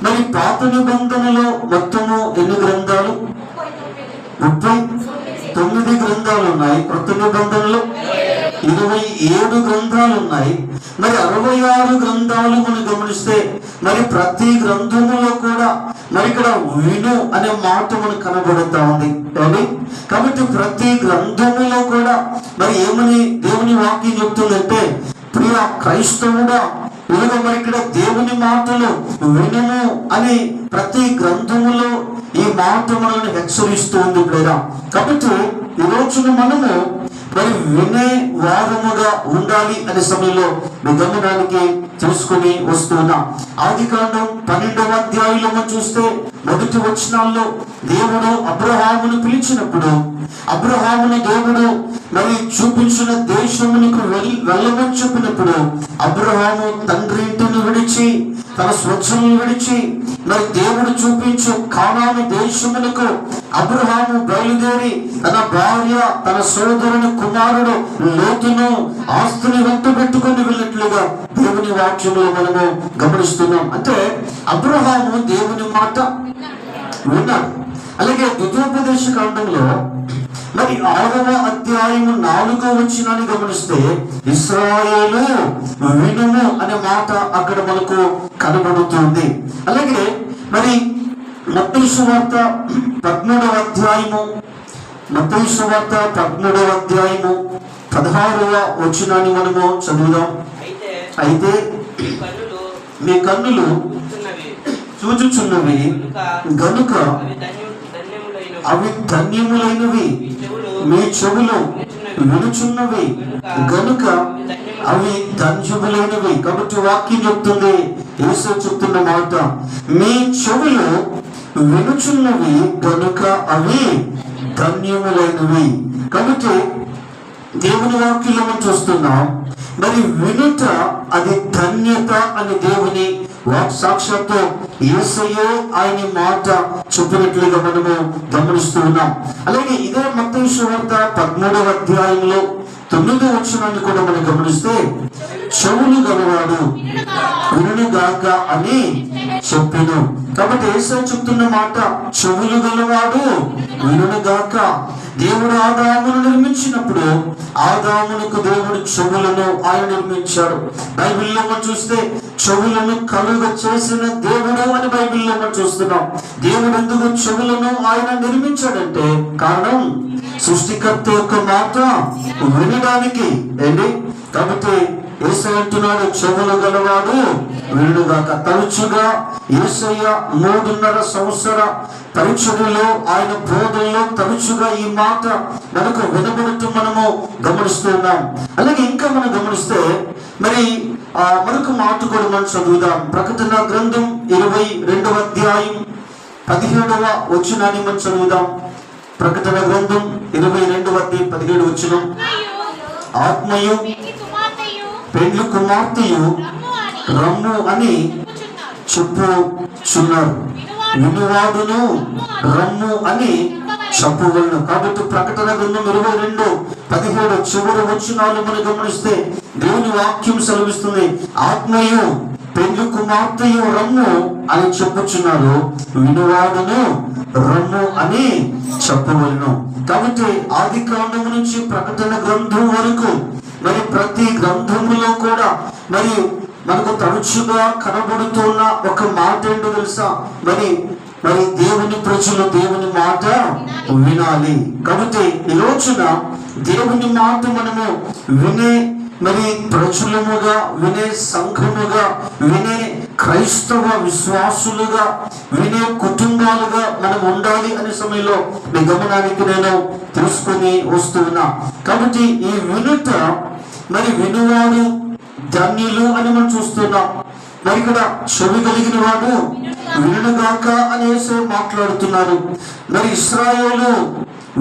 మరి పాత నిబంధనలో మొత్తము ఎన్ని గ్రంథాలు? 39 గ్రంథాలు ఉన్నాయి. కొత్త నిబంధనలో 27 గ్రంథాలు ఉన్నాయి. మరి 66 గ్రంథాలు మనం గమనిస్తే మరి ప్రతి గ్రంథములో కూడా మరి ఇక్కడ విను అనే మాట మనకు కనబడుతూ ఉంది కానీ కాబట్టి ప్రతి గ్రంథములో కూడా మరి ఏమని దేవుని వాక్యం చెప్తుందంటే, ప్రియ క్రైస్తవుడా ఇలాగ మరి ఇక్కడ దేవుని మాటలు వినుము అని ప్రతి గ్రంథములో ఈ మాట మనల్ని హెచ్చరిస్తూ ఉంది ప్రియుడా. కాబట్టి ఈ రోజున మనము మరి వినే వారముగా ఉండాలి అనే సమయంలో మీ గమనానికి తెలుసుకుని వస్తున్నాం. ఆదికాండం 12వ అధ్యాయంలో మనం చూస్తే మొదటి వచనాల్లో దేవుడు అబ్రహామును పిలిచినప్పుడు అబ్రహామును దేవుడు మరి చూపించిన దేశమునకు వెళ్ళమని చెప్పినప్పుడు అబ్రహాము తండ్రి ఇంటిని విడిచి తన స్వచ్ఛను విడిచి మరి దేవుడు చూపించు కానాను దేశమునకు అబ్రహాము బయలుదేరి తన భార్య తన సోదరుని కుమారుడు లోతును ఆస్తుని వెంట పెట్టుకుని వెళ్ళినట్లుగా దేవుని వాక్యంలో మనము గమనిస్తున్నాం. అంటే అబ్రహాము దేవుని మాట విన్నాడు. అలాగే ద్వితీయోపదేశ కాండంలో మరి 6వ అధ్యాయము 4వ వచనాన్ని గమనిస్తే ఇశ్రాయేలు వినుము అనే మాట అక్కడ మనకు కనబడుతుంది. అలాగే మరి మత్తయి సువార్త 13వ అధ్యాయము 16వ వచనాన్ని మనము చదువుదాం. అయితే మీ కన్నులు చూచుచున్నవి గనుక అవి ధన్యములైనవి, మీ చెవులు వినుచున్నవి గనుక అవి ధన్యములైనవి. కాబట్టి వాక్యం చెప్తుంది, యేసు చెప్తున్న మాట, మీ చెవులు వినుచున్నవి గనుక అవి ధన్యములైనవి. కాబట్టి దేవుని వాక్యంలో మనం చూస్తున్నాం మరి వినుట అది ధన్యత అని దేవుని సాక్షాత్తు యేసయ్యే ఆయన మాట చెప్పినట్లుగా మనము గమనిస్తూ ఉన్నాం. అలాగే ఇదే మత్తయి సువార్త 13వ అధ్యాయంలో 9వ వచనాన్ని కూడా మనం గమనిస్తే చెవులు గలవాడు వినును గాక అని చెప్పెను. కాబట్టి యేసయ్య చెప్తున్న మాట చెవులు గలవాడు వినును గాక. దేవుడు ఆదామును నిర్మించినప్పుడు ఆదామునకు దేవుడు చెవులను ఆయన నిర్మించాడు. బైబిల్లో మనం చూస్తే చెవులను కలుగ చేసిన దేవుడు అని బైబిల్లో మనం చూస్తున్నాం. దేవుడు ఎందుకు చెవులను ఆయన నిర్మించాడంటే కారణం సృష్టికర్త యొక్క మాట వినడానికి ఏంటి. కాబట్టి యేసయ్య అంటున్నాడు చెవులు గలవాడు వినుగాక. తరచుగా యేసయ్య 3.5 సంవత్సర పరిచర్యలో ఆయన బోధనలో తరచుగా ఈ మాట మనకు వినబడుతూ మనము గమనిస్తున్నాం. అలాగే ఇంకా మనం గమనిస్తే మరి మరొక మాట కూడా మనం చదువుదాం. ప్రకటన గ్రంథం 22వ అధ్యాయం 17వ వచనాన్ని మనం చదువుదాం. ప్రకటన గ్రంథం 22వ అధ్యాయం 17వ వచనం, ఆత్మయు పెండ్లి కుమార్తెయు రమ్ము అని చెప్పుచున్నారు, వినువాడును రమ్ము అని చెప్పవలను. కాబట్టి ప్రకటన గ్రంథం 22:17 చివరి వచనాలు మనం గమనిస్తే దేవుని వాక్యం సెలవిస్తుంది, ఆత్మయు పెండ్లి కుమార్తెయు రమ్ము అని చెప్పుచున్నారు, వినువాడును రమ్ము అని చెప్పవలను. కాబట్టి ఆది కాండం నుంచి ప్రకటన గ్రంథం వరకు మరి ప్రతి గ్రంథములో కూడా మరి మనకు తరచుగా కనబడుతున్న ఒక మాట ఏంటో తెలుసా? మరి దేవుని ప్రజలు దేవుని మాట వినాలి. కాబట్టి ఈ రోజున దేవుని మాట మనము వినే మరి ప్రజలముగా, వినే సంఘముగా, వినే క్రైస్తవ విశ్వాసులుగా వినే కుటుంబాలుగా మనం ఉండాలి అనే సమయంలో మీ గమనానికి నేను తెలుసుకొని వస్తున్నా. కాబట్టి ఈ వినుట మరి వినువాడు ధన్యులు అని మనం చూస్తున్నాం. మరి ఇక్కడ చెవి కలిగిన వాడు వినుగాక అనేసి మాట్లాడుతున్నారు. మరి ఇశ్రాయేలు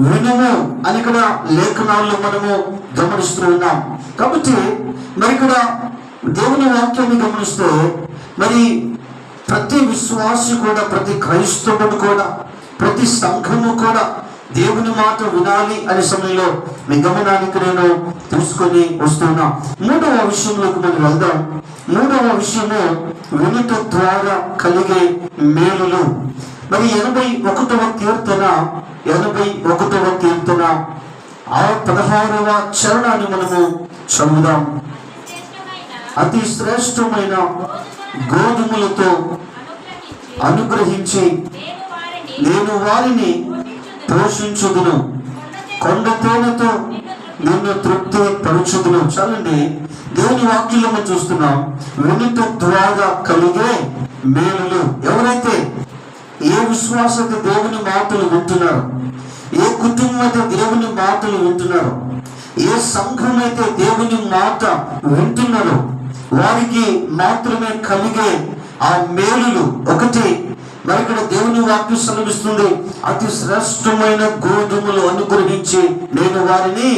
వినుము అని ఇక్కడ లేఖనాల్లో మనము గమనిస్తూ ఉన్నాం. కాబట్టి మరి ఇక్కడ దేవుని వాక్యాన్ని గమనిస్తే మరి ప్రతి విశ్వాసి కూడా, ప్రతి క్రైస్తవుడు కూడా, ప్రతి సంఘము కూడా దేవుని మాట వినాలి అనే సమయంలో మీ గమనానికి నేను తీసుకొని వస్తున్నా. మూడవ విషయంలోకి మనం వెళ్దాం. మూడవ విషయము వినుట ద్వారా కలిగే మేలులు. మరి 81వ కీర్తన 16వ చరణాన్ని మనము చదువుదాం. అతి శ్రేష్టమైన గోధుమలతో అనుగ్రహించి నేను వారిని పోషించుదును, కొండ తేనెతో నిన్ను తృప్తి పరుచుదును. చాలండి, దేవుని వాక్యంలో మనం చూస్తున్నాం వినుట ద్వారా కలిగే మేలులు. ఎవరైతే ఏ విశ్వాసత దేవుని మాటలు వింటున్నారో, ఏ కుటుంబం అయితే దేవుని మాటలు వింటున్నారో, ఏ సంఘం అయితే దేవుని మాట వింటున్నారో వారికి మాత్రమే కలిగే ఆ మేలులు. ఒకటి, మరి ఇక్కడ దేవుని వాక్యం సెలవిస్తుంది, అతి శ్రేష్టమైన గోధుమలు అనుగ్రహించి నేను వారిని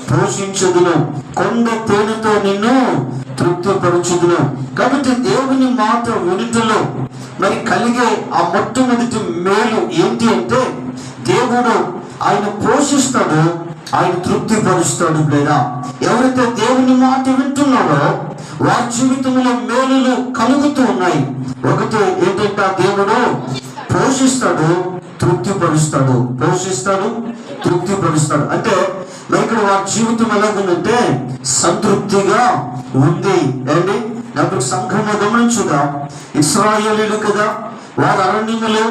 పోషించుదును, కొండ తేనెతో నిన్ను తృప్తిపరచుదును. కాబట్టి దేవుని మాట వినుటలో మరి కలిగే ఆ మొట్టమొదటి మేలు ఏంటి అంటే, దేవుడు ఆయన పోషిస్తాడు, ఆయన తృప్తిపరుస్తాడు. లేదా ఎవరైతే దేవుని మాట వింటున్నారో వారి జీవితంలో మేలులు కలుగుతూ ఉన్నాయి. ఒకటి ఏంటంటే దేవుడు పోషిస్తాడు, తృప్తిపరుస్తాడు. పోషిస్తాడు, తృప్తిపరుస్తాడు అంటే మరి ఇక్కడ వారి జీవితం ఎలాగుందంటే సంతృప్తిగా ఉంది. ఏంటి అప్పుడు సంఘం గమనించుగా, ఇశ్రాయేలీయులు కదా, వారు అరణ్యములో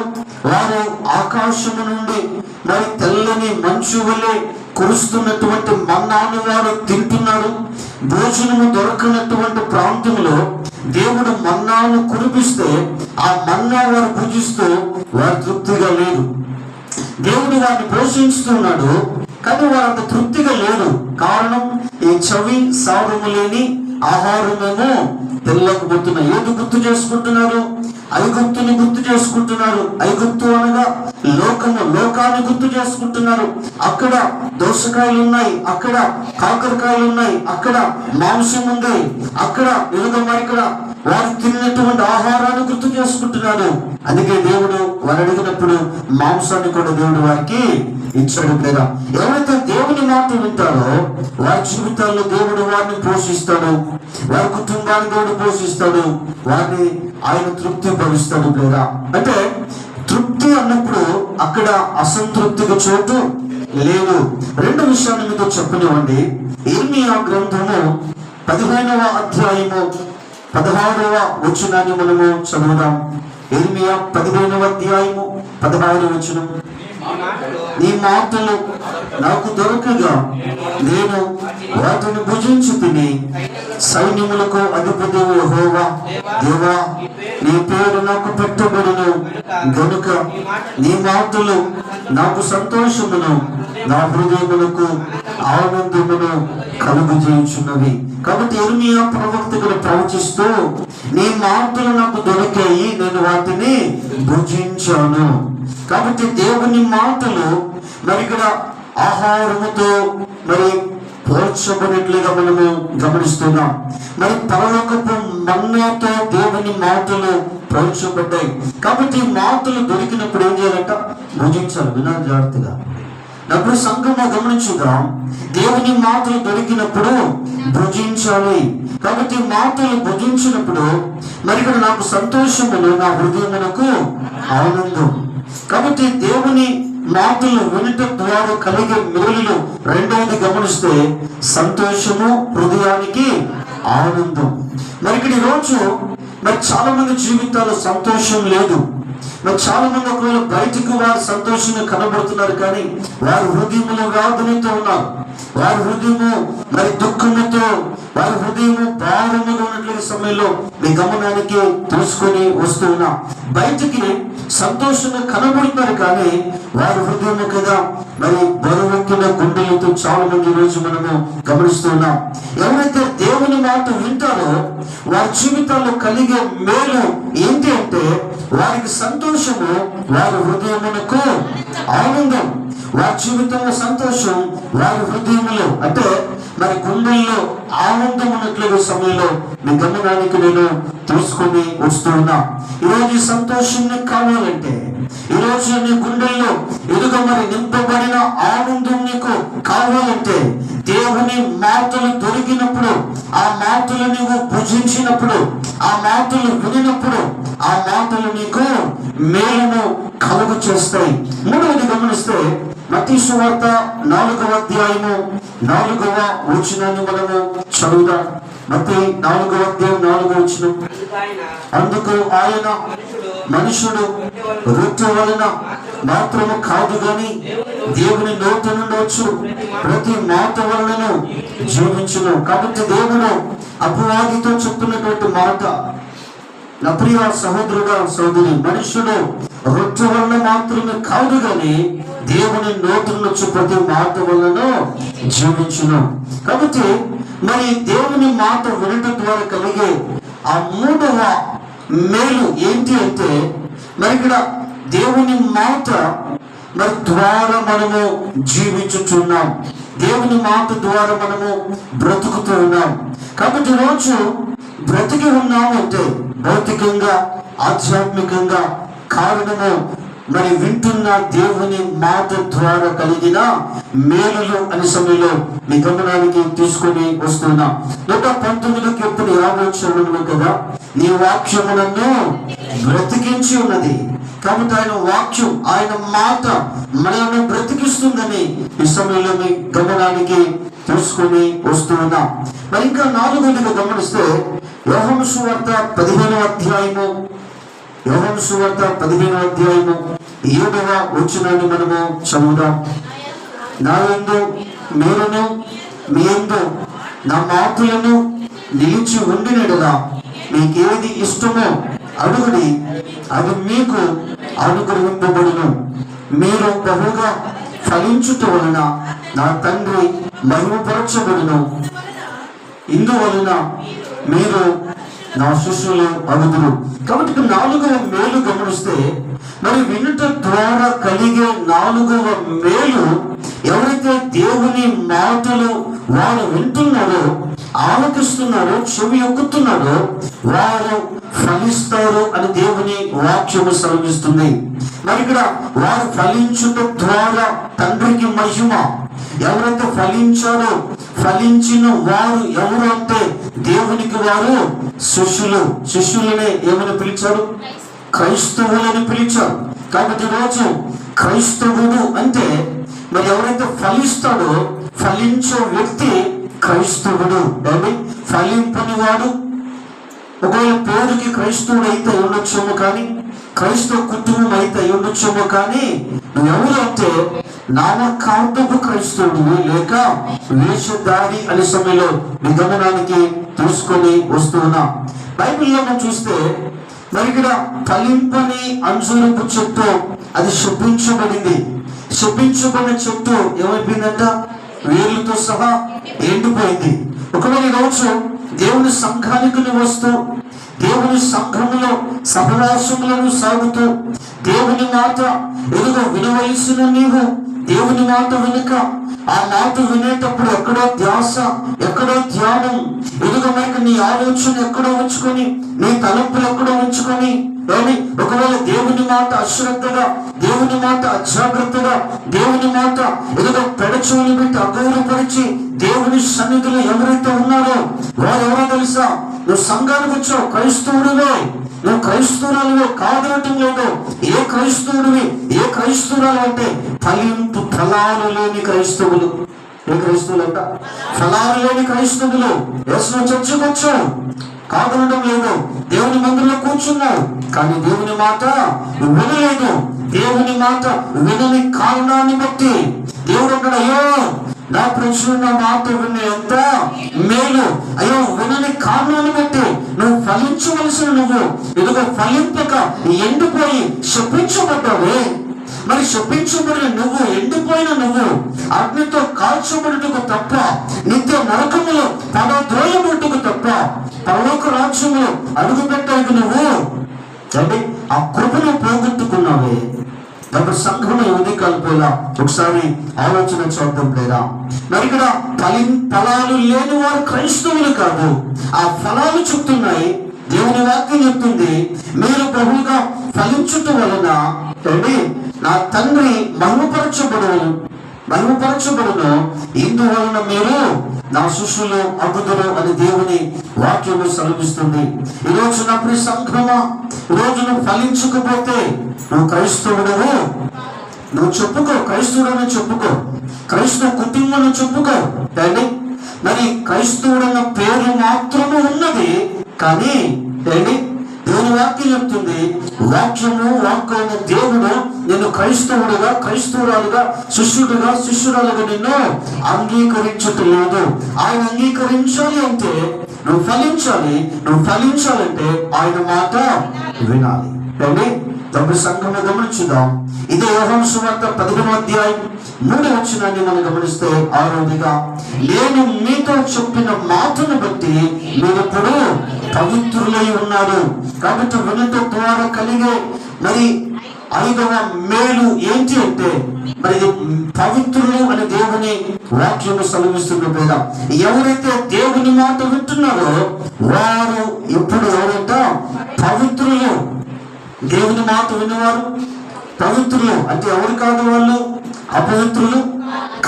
వారు ఆకాశము నుండి మరి తెల్లని మంచు వలె కురుస్తున్నటువంటి మన్నాను వారు తింటున్నారు. భోజనము దొరకనటువంటి ప్రాంతంలో దేవుడు మన్నాను కురిపిస్తే ఆ మన్నా వారు భుజిస్తూ వారు తృప్తిగా లేరు. దేవుడు వారిని పోషిస్తున్నాడు కానీ వారు అంత తృప్తిగా లేరు. కారణం ఈ చవి సారము లేని ఆహారమేమో తెల్లకపోతున్నాయి. ఏది గుర్తు చేసుకుంటున్నారు? ఐగుప్తుని గుర్తు చేసుకుంటున్నారు. ఐగుప్తు అనగా లోకము, లోకాన్ని గుర్తు చేసుకుంటున్నారు. అక్కడ దోసకాయలు ఉన్నాయి, అక్కడ కాకరకాయలు ఉన్నాయి, అక్కడ మాంసం ఉంది, అక్కడ ఎదుగు మరి ఇక్కడ వారు తిన్నటువంటి ఆహారాన్ని గుర్తు చేసుకుంటున్నారు. అందుకే దేవుడు వారు అడిగినప్పుడు మాంసాన్ని కూడా దేవుడు వారికి ఇచ్చాడు. లేదా ఎవరైతే దేవుని మాట వింటారో వారి జీవితాల్లో దేవుడు వారిని పోషిస్తాడు, వారి కుటుంబాన్ని దేవుడు పోషిస్తాడు, వారిని ఆయన తృప్తి పరుస్తాడు. లేదా అంటే తృప్తి అన్నప్పుడు అక్కడ అసంతృప్తికి చోటు లేదు. రెండు విషయాలు మీతో చెప్పనివ్వండి. ఇర్మియా గ్రంథము 15వ అధ్యాయము 16వ వచనాన్ని మనము చదువుదాం. ఇర్మియా 15వ అధ్యాయము 16వ వచనం. నీ మాటలు నాకు దొరకగా నేను వాటిని భుజించి తిని, సైన్యములకు అధిపతి యెహోవా దేవా నీ పేరు నాకు పెట్టబడును గనుక నీ మాటలు నాకు సంతోషమును, నా హృదయములకు ఆనందమును కలుగజేయుచున్నవి. కాబట్టి ఇర్మియా ప్రవక్తకుడు ప్రవచిస్తూ, నీ మాటలు నాకు దొరికాయి, నేను వాటిని భుజించాను. కాబట్టి దేవుని మాటలు మరి ఇక్కడ ఆహారముతో మరి పోల్చబడినట్లుగా మనము గమనిస్తున్నాం. మరి పరలోకపు మన్నాతో దేవుని మాటలు పోల్చబడ్డాయి. కాబట్టి మాటలు దొరికినప్పుడు ఏం చేయాలంట? భుజించాలి. వినాలి జాగ్రత్తగా. అప్పుడు సంఘము గమనించుగా, దేవుని మాటలు దొరికినప్పుడు భుజించాలి. కాబట్టి మాటలు భుజించినప్పుడు మరి ఇక్కడ నాకు సంతోషమును, నా హృదయమునకు ఆనందం. కాబట్టి దేవుని మాటలు వినుట ద్వారా కలిగే మేలులు రెండవది గమనిస్తే సంతోషము, హృదయానికి ఆనందం. మరి ఇక్కడ ఈరోజు మరి చాలా మంది జీవితాల్లో సంతోషం లేదు. మరి చాలా మంది ఒకవేళ బయటకు వారు సంతోషంగా కనబడుతున్నారు కానీ వారి హృదయంలో వేదనతో ఉన్నారు. వారి హృదయము మరి దుఃఖముతో వారి హృదయం భారముగా ఉన్నట్లయిన సమయంలో మీ గమనానికి తీసుకొని వస్తూ ఉన్నా. బయటికి సంతోషంగా కనబడుతున్నారు కానీ వారి హృదయం కదా మరి బరువెక్కిన గుండెలతో చాలా మంది ఈ రోజు మనము గమనిస్తూ ఉన్నాం. ఎవరైతే దేవుని మాట వింటారో వారి జీవితాల్లో కలిగే మేలు ఏంటి అంటే వారికి సంతోషము, వారి హృదయమునకు ఆనందం. వారి జీవితంలో సంతోషం, వారి హృదయంలో అంటే మరి గుండెల్లో ఆనందం ఉన్నట్లుగా సమయంలో మీ గమనానికి నేను తీసుకొని వస్తూ ఉన్నా. ఈరోజు ఈ సంతోషం నీకు కావాలంటే, ఈరోజు నీ గుండెల్లో ఎదుగు మరి నింపబడిన ఆనందం నీకు కావాలంటే, దేవుని మాటలు దొరికినప్పుడు, ఆ మాటలు నీవు భుజించినప్పుడు, ఆ మాటలు వినినప్పుడు, ఆ మాటలు నీకు మేలును కలుగు చేస్తాయి. మూడవది గమనిస్తే మత్తయి సువార్త 4వ అధ్యాయము 4వ వచనాన్ని మనము చదువుదాం. మత్తయి 4వ అధ్యాయం 4వ వచనం. అందుకు ఆయన మనుషుడు రొట్టె వలన మాత్రము కాదు గాని దేవుని నోటి నుండి వచ్చు ప్రతి మాట వలనను జీవించును. కాబట్టి దేవుడు అపవాదితో చెప్తున్నటువంటి మాట, నా ప్రియ సహోదరుడా సహోదరి, మనుషుడు రొట్టె వలన మాత్రమే కాదు గాని దేవుని నోటి నుంచి ప్రతి మాట వలన జీవించును. కాబట్టి మరి దేవుని మాట వినటం ద్వారా కలిగే ఆ మూడవ మేలు ఏంటి అంటే మరి ఇక్కడ దేవుని మాట మరి ద్వారా మనము జీవించుచున్నాం, దేవుని మాట ద్వారా మనము బ్రతుకుతూ ఉన్నాం. కాబట్టి రోజు బ్రతికి ఉన్నాము అంటే భౌతికంగా, ఆధ్యాత్మికంగా కారణము మరి వింటున్న దేవుని మాట ద్వారా కలిగిన మేలులు అనే సమయంలో మీ గమనానికి తీసుకొని వస్తున్నా. 119 కీర్తన 50వ వచనంలో కదా, నీ వాక్యము నన్ను బ్రతికించి ఉన్నది. కాబట్టి ఆయన వాక్యం, ఆయన మాట మనల్ని బ్రతికిస్తుందని ఈ సమయంలో మీ గమనానికి తీసుకొని వస్తున్నా. మరి ఇంకా 4వదిగా గమనిస్తే యోహాను సువార్త 15వ అధ్యాయము, యోహాను సువార్త 15వ అధ్యాయము 7వ వచనాన్ని మనము చదువుదాం. నా యందు మీరును మీ యందు నా మాటలను నిలిచి ఉండినడలా మీకేది ఇష్టమో అడుగుడి, అది మీకు అనుగ్రహింపబడును. మీరు బహుగా ఫలించుట వలన నా తండ్రి మహిమపరచబడును. ఇందువలన మీరు నా శిష్యులు అడుగురు. కాబట్టి 4వ మేలు గమనిస్తే మరి వినుట ద్వారా కలిగే 4వ మేలు, ఎవరైతే దేవుని మాటలు వారు వింటున్నారో, ఆలకిస్తున్నారో, చెవి ఎక్కుతున్నారో వారు ఫలిస్తారు అని దేవుని వాక్యము సెలవిస్తుంది. మరి ఇక్కడ వారు ఫలించుట ద్వారా తండ్రికి మహిమ. ఎవరైతే ఫలించారో, ఫలించిన వారు ఎవరు అంటే దేవునికి వారు శిష్యులు. శిష్యులనే ఏమని పిలిచారు? క్రైస్తవులని పిలిచారు. కాబట్టి రోజు క్రైస్తవుడు అంటే మరి ఎవరైతే ఫలిస్తాడో, ఫలించే వ్యక్తి క్రైస్తవుడు. ఫలింపని వాడు ఒకవేళ పేరుకి క్రైస్తవుడు అయితే ఉండొచ్చేమో కానీ, క్రైస్తవ కుటుంబం అయితే ఉండొచ్చేమో కానీ, నువ్వెవరు అంటే నామకాంతపు క్రైస్తవుడు లేక వేషధారి అనే సమయంలో మీ గమనానికి తీసుకొని వస్తున్నా. బైబిల్లో మనం చూస్తే మరి ఇక్కడ ఫలింపని అంజూరపు చెట్టు అది శపించబడింది. శపించబడిన చెట్టు ఏమైపోయిందంట? వేర్లతో సహా ఎండిపోయింది. ఒకవేళ రోజు దేవుని సంఘానికి వస్తూ, దేవుని సంఘములో సహవాసములను సాగుతూ, దేవుని మాట ఎదుగు వినవలసిన నీవు దేవుని మాట వెనుక, ఆ మాట వినేటప్పుడు ఎక్కడో ధ్యాస, ఎక్కడో ధ్యానం, ఎదుగు మనకు నీ ఆలోచన ఎక్కడో ఉంచుకొని, నీ తలంపులు ఎక్కడో ఉంచుకొని, ఒకవేళ దేవుని మాట అశ్రద్ధగా, దేవుని మాట అజాగ్రత్తగా, దేవుని మాట ఎదుగు పెడచోని పెట్టి అగౌరవపరిచి దేవుని సన్నిధిలో ఎవరైతే ఉన్నారో వారు ఎవరో తెలుసా? నువ్వు సంఘానికి వచ్చావు, క్రైస్తవుడివే, నువ్వు క్రైస్తవురాలువే కాదనటం లేదు. ఏ క్రైస్తవుడివి, ఏ క్రైస్తవురాలు అంటే ఫలాలు లేని క్రైస్తవులు. ఏ క్రైస్తవులు అంట? ఫలాలు లేని క్రైస్తవులు. యేసు చర్చకు వచ్చావు, కాదనడం లేదు. దేవుని మందిరంలో కూర్చున్నావు, కానీ దేవుని మాట వినలేదు. దేవుని మాట వినని కారణాన్ని బట్టి దేవుడు అన్నాడు, అయ్యో నా ప్రశ్న నా మాట వినే ఎంత మేలు సంఘములు అయ్యో వినని కారణాన్ని బట్టి నువ్వు ఫలించవలసిన నువ్వు ఇదిగో ఫలింపక ఎండిపోయి శపించబడ్డావే. మరి శపించబడిన నువ్వు, ఎండిపోయిన నువ్వు అగ్నితో కాల్చబడుటకు తప్ప, నిత్య నరకములో పడద్రోయబడుటకు తప్ప పరలోక రాజ్యములో అడుగు పెట్టానికి నువ్వు ఆ కృపను పోగొట్టుకున్నావే. కాబట్టి సంఘం ఉదయకాల పోలా ఒకసారి ఆలోచన చూద్దాం. లేదా మరి ఇక్కడ ఫలాలు లేని వారు క్రైస్తవులు కాదు. ఆ ఫలాలు చెప్తున్నాయి, దేవుని వాక్యం చెప్తుంది, మీరు ప్రభువుగా ఫలించుట వలన నా తండ్రి మహిమపరచబడును, ఇందువలన మీరు నా శిష్యులు అగుదురు అని దేవుని వాక్యము సెలవిస్తుంది. ఈ రోజు నా ప్రియ సంఘమా, ఈ రోజు నువ్వు ఫలించకపోతే నువ్వు క్రైస్తవుడవు నువ్వు చెప్పుకో, క్రైస్తవుడని చెప్పుకో, క్రైస్తవ కుటుంబం చెప్పుకో. మరి క్రైస్తవుడన్న పేరు మాత్రము ఉన్నది, కానీ దేవుని వాక్యం చెప్తుంది, వాక్యమైన దేవుడు నిన్ను క్రైస్తవుడుగా, క్రైస్తవురాలుగా, శిష్యురాలుగా నిన్ను అంగీకరించట్లేదు. ఆయన అంగీకరించాలి అంటే నువ్వు ఫలించాలి. నువ్వు ఫలించాలంటే ఆయన మాట వినాలి. తమ సంఘం గమనించుదాం. ఇదే యోహాను సువార్త 11వ అధ్యాయం 3వ వచనాన్ని మనం గమనిస్తే, ఆరోదిగా నేను మీతో చెప్పిన మాటను బట్టి మీరిప్పుడు పవిత్రులై ఉన్నారు. కాబట్టి వినట ద్వారా కలిగే మరి 5వ మేలు ఏంటి అంటే, మరి పవిత్రులు అని దేవుని వాక్యము సెలవిస్తున్న మీద ఎవరైతే దేవుని మాట వింటున్నారో వారు ఇప్పుడు ఎవరంట పవిత్రులు. దేవుని మాట విన్నవారు పవిత్రులు. అంటే ఎవరు కాదు వాళ్ళు, అపవిత్రులు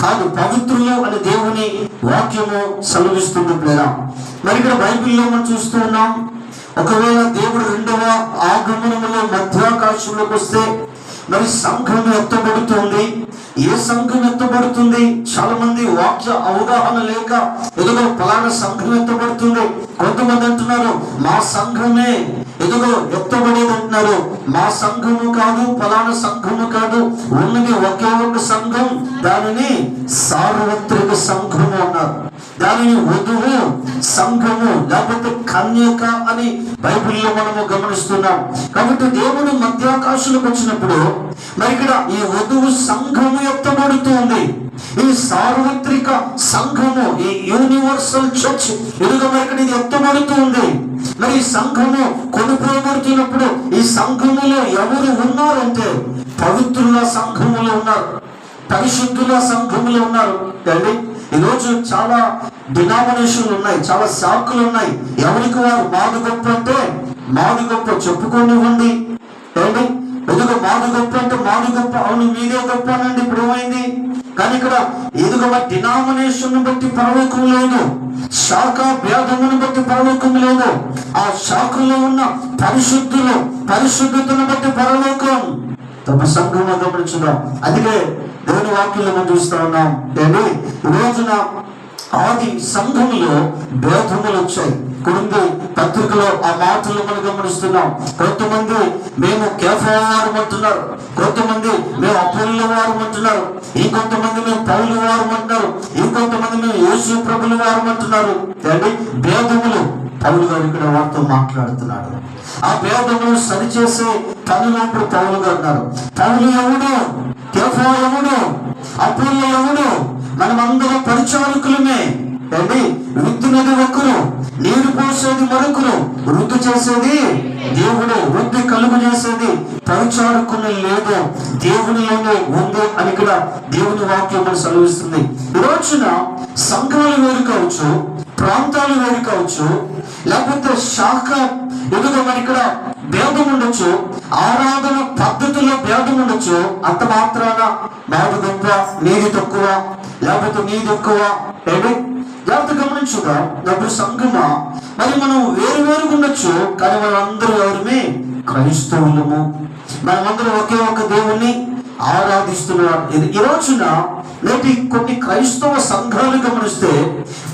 కాదు, పవిత్రులు అని దేవుని వాక్యము సెలవిస్తుంది. లేదా మరి ఇక్కడ బైబిల్లో మనం చూస్తూ ఉన్నాం, ఒకవేళ దేవుడు 2వ ఆగమనములో మధ్యాకాశంలోకి వస్తే మరి సంఘం ఎత్తబడుతుంది. ఏ సంఘం ఎత్తబడుతుంది? చాలా మంది వాక్య అవగాహన లేక ఎదుగో ఫలానా సంఘం ఎత్తబడుతుంది. కొంతమంది అంటున్నారు మా సంఘమే ఎదుగో ఎత్తబడేది అంటున్నారు. మా సంఘము కాదు, ఫలానా సంఘము కాదు, ఉన్నది ఒకే ఒక సంఘం, దానిని సార్వత్రిక సంఘము అన్నారు. దానిని వధువు సంఘము లేకపోతే కన్యక అని బైబిల్లో మనము గమనిస్తున్నాం. కాబట్టి దేవుడు మధ్యాకాశంలోకి వచ్చినప్పుడు మరి ఇక్కడ ఈ వధువు సంఘము ఎత్తబడుతూ ఉంది. ఈ సార్వత్రిక సంఘము, ఈ యూనివర్సల్ చర్చ్ ఎదుగు మరి ఇక్కడ ఇది ఎత్తబడుతూ ఉంది. మరి ఈ సంఘము కొనుక్కోబడుతున్నప్పుడు ఈ సంఘములో ఎవరు ఉన్నారంటే పవిత్రుల సంఘములో ఉన్నారు, పరిశుద్ధుల సంఘములో ఉన్నారు. ఈరోజు చాలా డినామినేషన్లు ఉన్నాయి, చాలా శాఖలు ఉన్నాయి. ఎవరికి వారు మాది గొప్ప అంటే మాది గొప్ప చెప్పుకోనివ్వండి. ఎదుగు మాది గొప్ప అంటే మాది గొప్ప, అవును మీదే గొప్ప అనండి. ఇప్పుడు ఏమైంది? కానీ ఇక్కడ ఎదుగు డినామినేషన్ బట్టి పరలోకం లేదు, శాఖ భేదమును బట్టి పరలోకం లేదు. ఆ శాఖలో ఉన్న పరిశుద్ధతను బట్టి పరలోకం. తమ సంఘంలో గమనించుదాం. అందుకే దేవుని వాక్యంలో మనం చూస్తూ ఉన్నాం. ఈ రోజున ఆది సంఘములో భేదములు వచ్చాయి. కొరింథీ పత్రికలో ఆ మాటలు మనం గమనిస్తున్నాం. కొంతమంది మేము కేఫా వారం అంటున్నారు, కొంతమంది మేము అపోల్ల వారం అంటున్నారు, ఇంకొంతమంది మేము పౌలు వారం అంటున్నారు, ఇంకొంతమంది మేము యేసు ప్రభుల వారం అంటున్నారు. భేదములు పౌలు గారు ఇక్కడ వారితో మాట్లాడుతున్నాడు. ఆ భేదములు సరిచేసే పనులు ఇప్పుడు పౌలు గారు అన్నారు. పౌలు ఎవడు, కేఫా ఎవడు, అపోల్ల ఎవడు? మనమందరం పరిచారకులమే. వృత్తినది ఒకరు, నీరు పోసేది మరొకరు, వృద్ధి చేసేది దేవుడు, వృద్ధి కలుగు చేసేది పరిచారకులు లేదు, దేవునిలోనే ఉంది అని ఇక్కడ దేవుని వాక్యం మనం సెలవిస్తుంది. ఈ రోజున సంఘాలు వేరు కావచ్చు, ప్రాంతాలు వేరు కావచ్చు, లేకపోతే శాఖ ఎదుగు మరి ఇక్కడ భేదం ఉండొచ్చు, ఆరాధన పద్ధతిలో భేదం ఉండొచ్చు. అంత మాత్రాన నాది గొప్ప నీది తక్కువ, లేకపోతే నీది ఎక్కువ. లేకపోతే గమనించుగా డబ్బు సంఘమా, మరి మనం వేరుగా ఉండొచ్చు, కానీ మనం అందరూ ఎవరిమే క్రైస్తవులము. మనమందరం ఒకే ఒక దేవుణ్ణి ఆరాధిస్తున్నారు. ఈ రోజున నేటి కొన్ని క్రైస్తవ సంఘాలు గమనిస్తే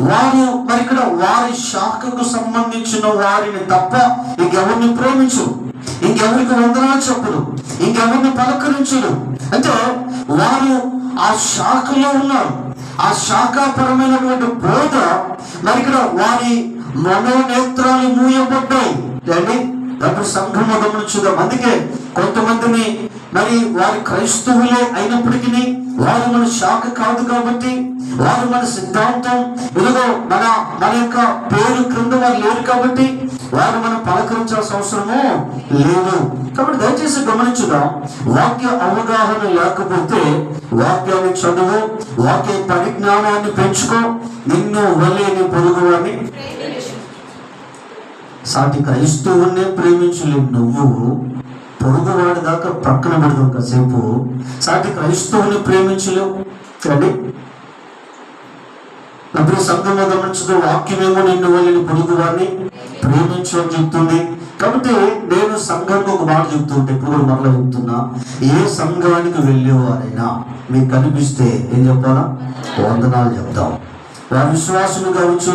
వారు మరి ఇక్కడ వారి శాఖకు సంబంధించిన వారిని తప్ప ఇంకెవరిని ప్రేమించరు, ఇంకెవరికి వందనాలు చెప్పరు, ఇంకెవరిని పలకరించరు. అంటే వారు ఆ శాఖలో ఉన్నారు, ఆ శాఖాపరమైనటువంటి బోధ మరి ఇక్కడ వారి మనోనేత్రాలు మూయబడ్డాయి అండి. దాంట్లో సంఘము గమనించుదాం. అందుకే కొంతమందిని మరి వారి క్రైస్తవులే అయినప్పటికీ వారు మన శాఖ కాదు కాబట్టి, వారు మన సిద్ధాంతం ఇదిగో మన యొక్క పేరు క్రింద వారు లేరు కాబట్టి వారు మనం పలకరించాల్సిన అవసరము లేదు. కాబట్టి దయచేసి గమనించుదాం. వాక్య అవగాహన లేకపోతే వాక్యాన్ని చదువు, వాక్య పరిజ్ఞానాన్ని పెంచుకో, నిన్ను వలే నీ పొరుగువాన్ని సాటి క్రైస్తవునే ప్రేమించలేవు. నువ్వు పొరుగువాడి దాకా పక్కన పెడతావు, కాసేపు సాటి క్రైస్తవుని ప్రేమించలేవు అండి. అప్పుడు సంఘంలో గమనించదు, వాక్యమేమో నిన్ను వాళ్ళని పొరుగువాడిని ప్రేమించు అని చెప్తుంది. కాబట్టి నేను సంఘానికి ఒక మాట చెప్తుంటే ఇప్పుడు కూడా మరలా చెప్తున్నా, ఏ సంఘానికి వెళ్ళేవారైనా మీకు కనిపిస్తే ఏం చెప్పాలా? వందనాలు చెప్తాం. వారి విశ్వాసులు కావచ్చు,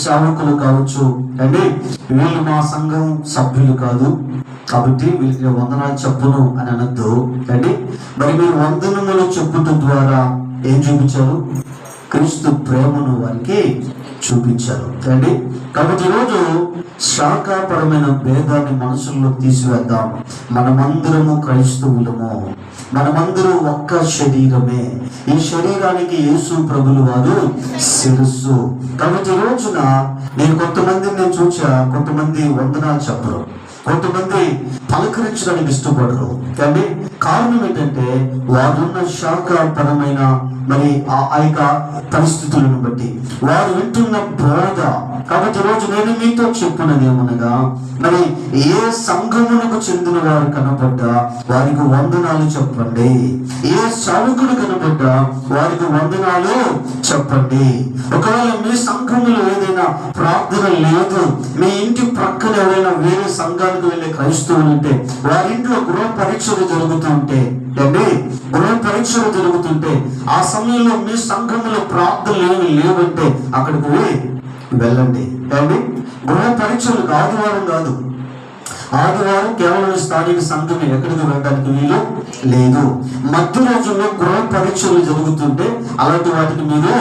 సేవకులు కావచ్చు అండి, వీళ్ళు మా సంఘం సభ్యులు కాదు కాబట్టి వీళ్ళకి వందనాలు చెప్పును అని అనద్దు అండి. మరి మీరు వందనములు చెప్పుట ద్వారా ఏం చూపించారు? క్రీస్తు ప్రేమను వారికి చూపించారు అండి. కాబట్టి ఈరోజు శాఖాపరమైన భేదాన్ని మనసుల్లో తీసివేద్దాం. మనమందరము క్రైస్తవులము, మనమందరూ ఒక్క శరీరమే. ఈ శరీరానికి యేసు ప్రభులు వారు శిరస్సు. కాబట్టి ఈ రోజున నేను చూసా, కొంతమంది వందనాలు చెప్పరు, కొంతమంది పలకరించడానికి ఇష్టపడరు. కానీ కారణం ఏంటంటే వారున్న శాఖాపరమైన మరి ఆ యొక్క పరిస్థితులను బట్టి వారు వింటున్న బోధ. కాబట్టి ఈరోజు నేను మీతో చెప్పున్నది ఏమనగా, మరి ఏ సంఘమునకు చెందిన వారు కనబడ్డా వారికి వందనాలు చెప్పండి. ఏ సేవకుడు కనబడ్డా వారికి వందనాలు చెప్పండి. ఒకవేళ మీ సంఘములో ఏదైనా ప్రార్థన లేదు, మీ ఇంటి ప్రక్కన ఎవరైనా వేరే సంఘానికి వెళ్ళే క్రైస్తవులు ఉంటే, వారి ఇంట్లో గృహ పరీక్షలు జరుగుతుంటే గృహ పరీక్షలు జరుగుతుంటే ఆ సమయంలో మీ సంఘంలో ప్రార్థనలు ఏమి లేవంటే అక్కడికి వెళ్ళండి అండి. గృహ పరీక్షలు ఆదివారం కాదు, ఆదివారం కేవలం స్థానిక సంఘమే, ఎక్కడికి వెళ్ళడానికి వీలు లేదు. మధ్య రోజుల్లో గృహ పరీక్షలు జరుగుతుంటే అలాంటి వాటికి మీరు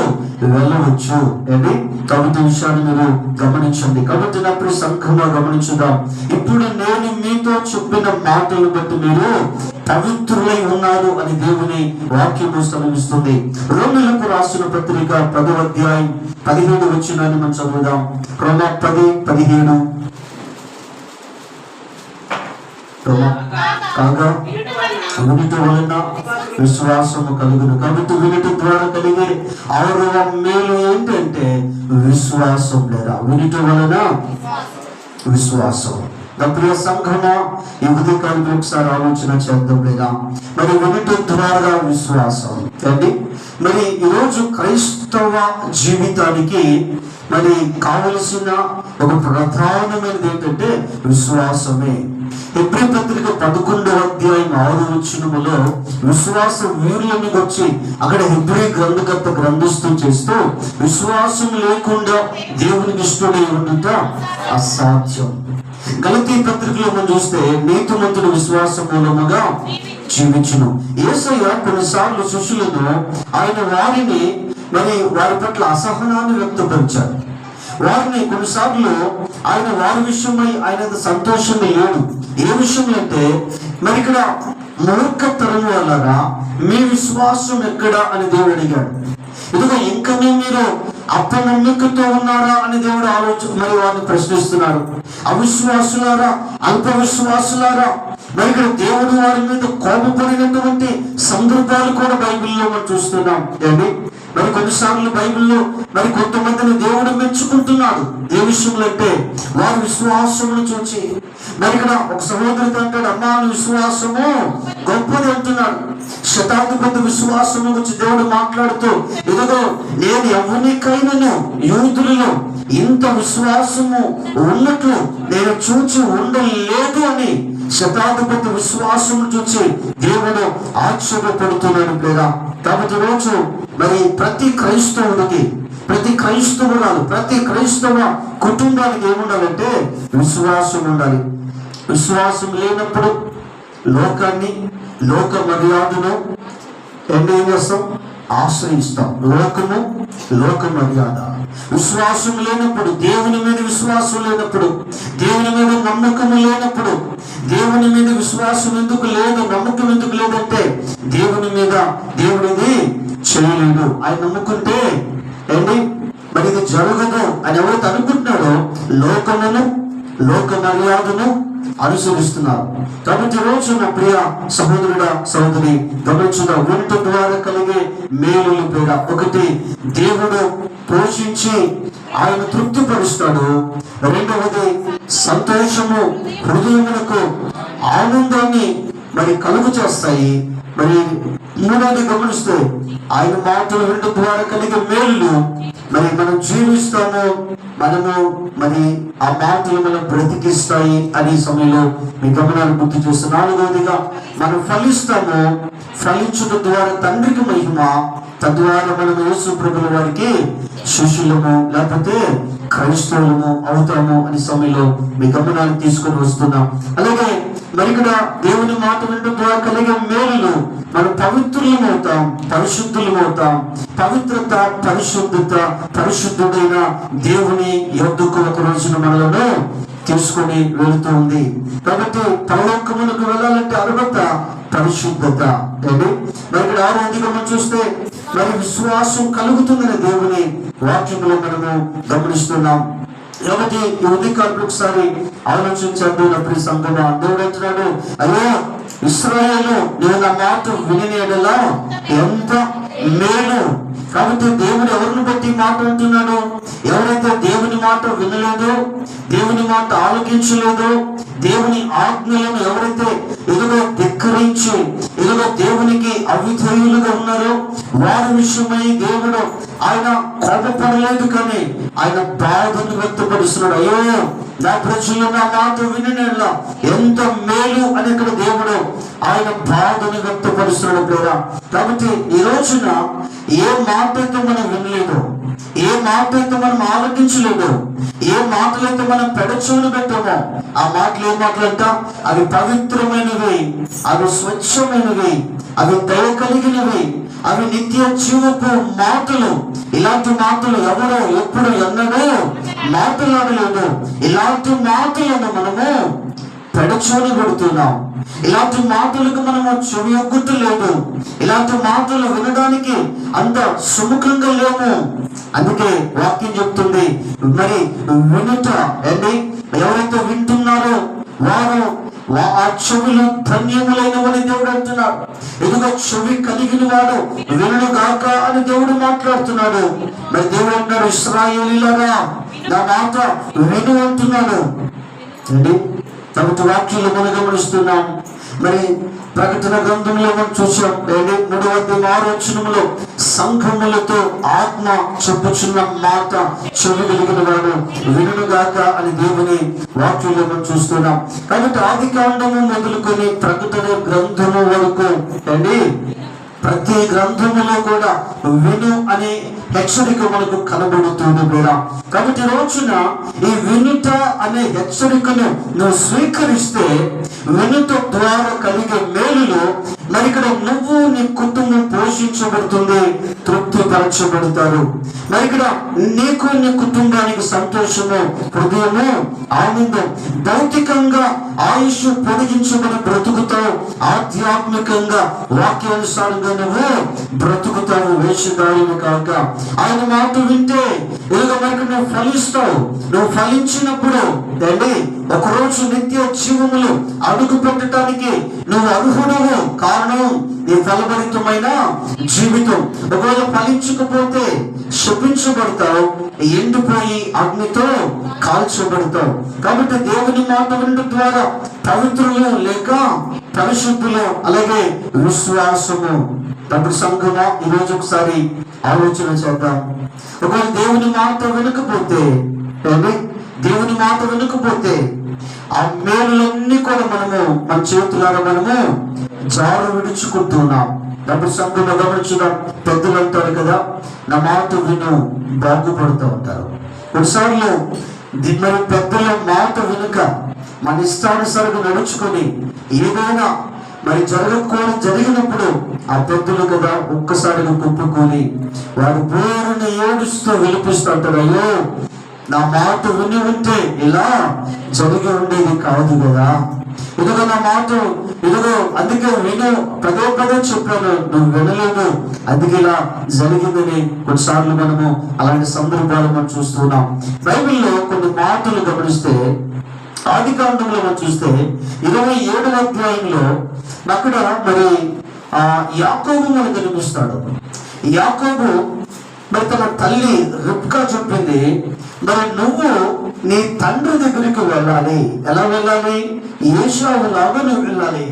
వెళ్ళవచ్చు అండి. కాబట్టి విషయాన్ని మీరు గమనించండి. కాబట్టి నా ప్రియ సంఘంగా గమనించుదాం. ఇప్పుడు నేను మీతో చెప్పిన మాటలు బట్టి మీరు పవిత్రులై ఉన్నారు అని దేవుని వాక్యము సెలవిస్తుంది. రోమీయులకు రాసిన పత్రిక 10వ అధ్యాయం 17 వచనాన్ని మనం చదువుదాం. రోమా 10:17. కాగా వినుట వలన విశ్వాసము కలుగును. కాబట్టి వినుట ద్వారా కలిగే ఆరవ మేలు ఏంటంటే విశ్వాసం. లేదా వినుట వలన విశ్వాసం. ప్రియ సంఘమా, ఈ ఉదయకాలంలో ఒకసారి ఆలోచన చేద్దాం. లేదా మరి వినుట ద్వారా విశ్వాసం అండి. మరి ఈరోజు క్రైస్తవ జీవితానికి మరి కావలసిన ఒక ప్రధానమైనది ఏంటంటే విశ్వాసమే. హెబ్రీ పత్రిక 11వ అధ్యాయం 6వ వచనములో విశ్వాస వీరులని వచ్చి అక్కడ హెబ్రీ గ్రంథకర్త గ్రంథస్థం చేస్తూ, విశ్వాసం లేకుండా దేవునికి ఇష్టమై ఉండుట అసాధ్యం. గలతీ పత్రికలో మనం చూస్తే నీతిమంతుడు విశ్వాసం మూలముగా జీవించును. యేసయ్య కొన్నిసార్లు శిష్యులను ఆయన వారి పట్ల అసహనాన్ని వ్యక్తపరిచారు. వారిని కొన్నిసార్లు ఆయన వారి విషయమై ఆయన సంతోషంగా లేడు. ఏ విషయంలో అంటే మరి ఇక్కడ మూర్ఖతరం వలన మీ విశ్వాసం ఎక్కడా అని దేవుడు అడిగాడు. ఇదిగో ఇంకనే మీరు అపనమ్మికతో ఉన్నారా అని దేవుడు మరి వారిని ప్రశ్నిస్తున్నాడు. అవిశ్వాసులారా, అల్ప విశ్వాసులారా. మరి ఇక్కడ దేవుడు వారి మీద కోపపడినటువంటి సందర్భాలు కూడా బైబిల్లో మనం చూస్తున్నాం అండి. మరి కొన్నిసార్లు బైబిల్లో మరి కొంతమందిని దేవుడు మెచ్చుకుంటున్నాడు. ఏ విషయంలో అంటే వారి విశ్వాసమును చూచి. మరి ఇక్కడ ఒక సహోదరుడు అంటాడు, అమ్మా విశ్వాసము గొప్పది అంటున్నాడు. శతాధిపతి విశ్వాసము గురించి దేవుడు మాట్లాడుతూ, ఇదిగో నేను ఎవరికైనాను యూదులలో ఇంత విశ్వాసము ఉన్నట్లు నేను చూచి ఉండలేదు అని శతాధిపతి విశ్వాసము చూచి దేవుడు ఆశ్చర్యపడుతున్నాడు. లేదా కాబట్టి రోజు మరి ప్రతి క్రైస్తవుడికి, ప్రతి క్రైస్తవురాలు, ప్రతి క్రైస్తవ కుటుంబానికి ఏముండాలంటే విశ్వాసం ఉండాలి. విశ్వాసం లేనప్పుడు లోకాన్ని, లోక మర్యాదను ఏం చేస్తాం? ఆశ్రయిస్తాం. లోకము, లోక మర్యాద. విశ్వాసం లేనప్పుడు, దేవుని మీద విశ్వాసం లేనప్పుడు, దేవుని మీద నమ్మకము లేనప్పుడు, దేవుని మీద విశ్వాసం ఎందుకు లేదు, నమ్మకం ఎందుకు లేదంటే దేవుని మీద దేవుడిది చేయలేడు. ఆయన నమ్ముకుంటే ఏంటి మరి ఇది జరగదు అని ఎవరైతే అనుకుంటున్నాడో లోకమును, లోక మర్యాదను అనుసరిస్తున్నారు. కాబట్టి రోజు నా ప్రియ సహోదరుడా, సహోదరి, గమనించుగా వినుట ద్వారా కలిగే మేలుల పేర ఒకటి, దేవుడు పోషించి ఆయన తృప్తిపరుస్తాడు. రెండవది, సంతోషము, హృదయములకు ఆనందాన్ని మరి కలుగు చేస్తాయి. మరి మూడవది గమనిస్తే ఆయన మాటలు వినడం ద్వారా కలిగే మేలు మరి మనం జీవిస్తాము, మనము మరి ఆ మాటలు మనం బ్రతికిస్తాయి అని సమయంలో మీ గమనాన్ని గుర్తు చేస్తాం. నాలుగవదిగా మనం ఫలిస్తాము, ఫలించడం ద్వారా తండ్రికి మహిమ, తద్వారా మనం యేసు ప్రభువుల వారికి శిష్యులము లేకపోతే క్రైస్తవులము అవుతాము అని సమయంలో మీ గమనాన్ని తీసుకొని వస్తున్నాం. అలాగే మరి ఇక్కడ దేవుని మాట వినడం ద్వారా కలిగే మేలు, మనం పవిత్రులమవుతాం, పరిశుద్ధులమవుతాం. పవిత్రత, పరిశుద్ధత, పరిశుద్ధుడైన దేవుని యొద్దకు ఒక రోజున మనలను తీసుకొని వెళుతూ ఉంది. కాబట్టి పరలోకమునకు వెళ్ళాలంటే అర్హత పరిశుద్ధత. మరి ఇక్కడ 6వ మనం చూస్తే మరి విశ్వాసం కలుగుతుందని దేవుని వాక్యంలో మనము గమనిస్తున్నాం. కాబట్టి ఈ ఉదయకాలం ఒకసారి ఆలోచించండి నా ప్రియ సంఘమా. దేవుడు అంటున్నాడు, అయ్యా ఇశ్రాయేలు, నేను నా మాట విని ఎడలా ఎంత మేలు. కాబట్టి దేవుడు ఎవరిని బట్టి మాట అంటున్నాడు? ఎవరైతే దేవుని మాట వినలేదో, దేవుని మాట ఆలోచించలేదో, దేవుని ఆజ్ఞలను ఎవరైతే ఎదుగో ధిక్కరించి ఎదుగో దేవునికి అవిధేయులుగా ఉన్నారో వారి విషయమై దేవుడు ఆయన కోపపడలేదు, కానీ ఆయన బాధను వ్యక్తపరుస్తున్నాడు. అయ్యో నా ప్రజలు నా మాట వినలా ఎంత మేలు అని ఇక్కడ దేవుడు ఆయన బాధను వ్యక్తపరుస్తున్నాడు ప్రియుడా. కాబట్టి ఈ రోజున ఏ మాట అయితే మనం వినలేదు, ఏ మాట అయితే మనం ఆలోచించలేదు, ఏ మాటలైతే మనం పెడచూలు పెట్టామో ఆ మాటలు ఏ మాటలంట? అవి పవిత్రమైనవి, అవి స్వచ్ఛమైనవి, అవి దయ కలిగినవి, అవి నిత్య జీవపు మాటలు. ఇలాంటి మాటలు ఎవరో ఎప్పుడు ఎన్నడూ మాట్లాడలేదు. ఇలాంటి మాటలను మనము పెడచూలు పెడుతున్నాం. ఇలాంటి మాటలకు మనము చెవి ఒగ్గుతలేదు. ఇలాంటి మాటలు వినడానికి అంత సుముఖంగా లేము. అందుకే వాక్యం చెప్తుంది, మరి వినుట ఏంటి? ఎవరైతే వింటున్నారో వారు ఆ చెవులు ధన్యములైనవని దేవుడు అంటున్నాడు. ఎదుగో చెవి కలిగిన వాడు వినుడు గాక అని దేవుడు మాట్లాడుతున్నాడు. మరి దేవుడు అంటున్నాడు, ఇశ్రాయేలీయులారా నా మాట విను అంటున్నాడు. కాబట్టి వాక్యంలో మనం గమనిస్తున్నాం. మరి ప్రకటన గ్రంథంలో మనం చూసాం, 3వ అధ్యాయం 6వ వచనంలో సంఘములతో ఆత్మ చెప్పుచున్న మాట చెవి కలిగిన వాడు వినుగాక అని దేవుని వాక్యంలో మనం చూస్తున్నాం. కాబట్టి ఆదికాండము మొదలుకొని ప్రకటన గ్రంథము వరకు ప్రతి గ్రంథములో కూడా విను అనే హెచ్చరిక మనకు కనబడుతుంది కూడా. కాబట్టి రోజున ఈ వినుట అనే హెచ్చరికను నువ్వు స్వీకరిస్తే వినుట ద్వారా కలిగే మేలులో మరి ఇక్కడ నువ్వు నీ కుటుంబం పోషించబడుతుంది, తృప్తిపరచబడతారు. మరి ఇక్కడ నీకు నీ కుటుంబానికి సంతోషము, హృదయము, ఆనందం. భౌతికంగా ఆయుష్ పొడిగించబడి బ్రతుకుతావు, ఆధ్యాత్మికంగా వాక్యానుసారంగా నువ్వు బ్రతుకుతావు. వేషధారిని కాక ఆయన మాట వింటే ఇలాగ మనకు నువ్వు ఫలిస్తావు. నువ్వు ఫలించినప్పుడు ఒకరోజు నిత్య జీవములు అడుగు పెట్టడానికి నువ్వు అర్హుడవు. కారణం నీ ఫలభరితమైన జీవితం. ఒకవేళ ఫలించకపోతే శపించబడతావు, ఎండిపోయి అగ్నితో కాల్చబడతావు. కాబట్టి దేవుని మాట వినడం ద్వారా పవిత్రులు లేక పరిశుద్ధులు, అలాగే విశ్వాసము. తప్పుడు సంఘమా ఈరోజు ఒకసారి ఆలోచన చేద్దాం. ఒకవేళ దేవుని మాట వినకపోతే దేవుని మాట వినకపోతే ఆ మేలులన్నీ కూడా మనము మన చేతులారా మనము జారు విడుచుకుంటున్నాం. డబ్బు సంఘంలో గమనించుదాం. పెద్దలు అంటారు కదా, నా మాట విను బాగుపడుతూ ఉంటారు. కొన్నిసార్లు మరి పెద్దల మాట వినుక మన ఇష్టానుసారంగా నడుచుకొని ఏదైనా మరి జరగకూడదు జరిగినప్పుడు ఆ పెద్దలు కదా ఒక్కసారిగా కుప్పకూలి వాడు బోరుని ఏడుస్తూ విలిపిస్తూ అంటారు, అయ్యో నా మాట విని ఉంటే ఇలా జరిగి ఉండేది కాదు కదా, ఇదిగో నా మాట ఇదిగో అందుకే విను పదే పదే చెప్పాను, నువ్వు వినలేదు అందుకే ఇలా జరిగిందని కొన్నిసార్లు మనము అలాంటి సందర్భాలు మనం చూస్తున్నాం. బైబిల్లో కొన్ని మాటలు గమనిస్తే ఆదికాండంలో మనం చూస్తే 27వ అధ్యాయంలో అక్కడ మరి యాకోబు మనకు కనిపిస్తాడు. యాకోబు మరి తన తల్లి రిబ్కా చెప్పింది, మరి నువ్వు నీ తండ్రి దగ్గరికి వెళ్ళాలి. ఎలా వెళ్ళాలి? ఏశావులాగా నువ్వు వెళ్ళాలి.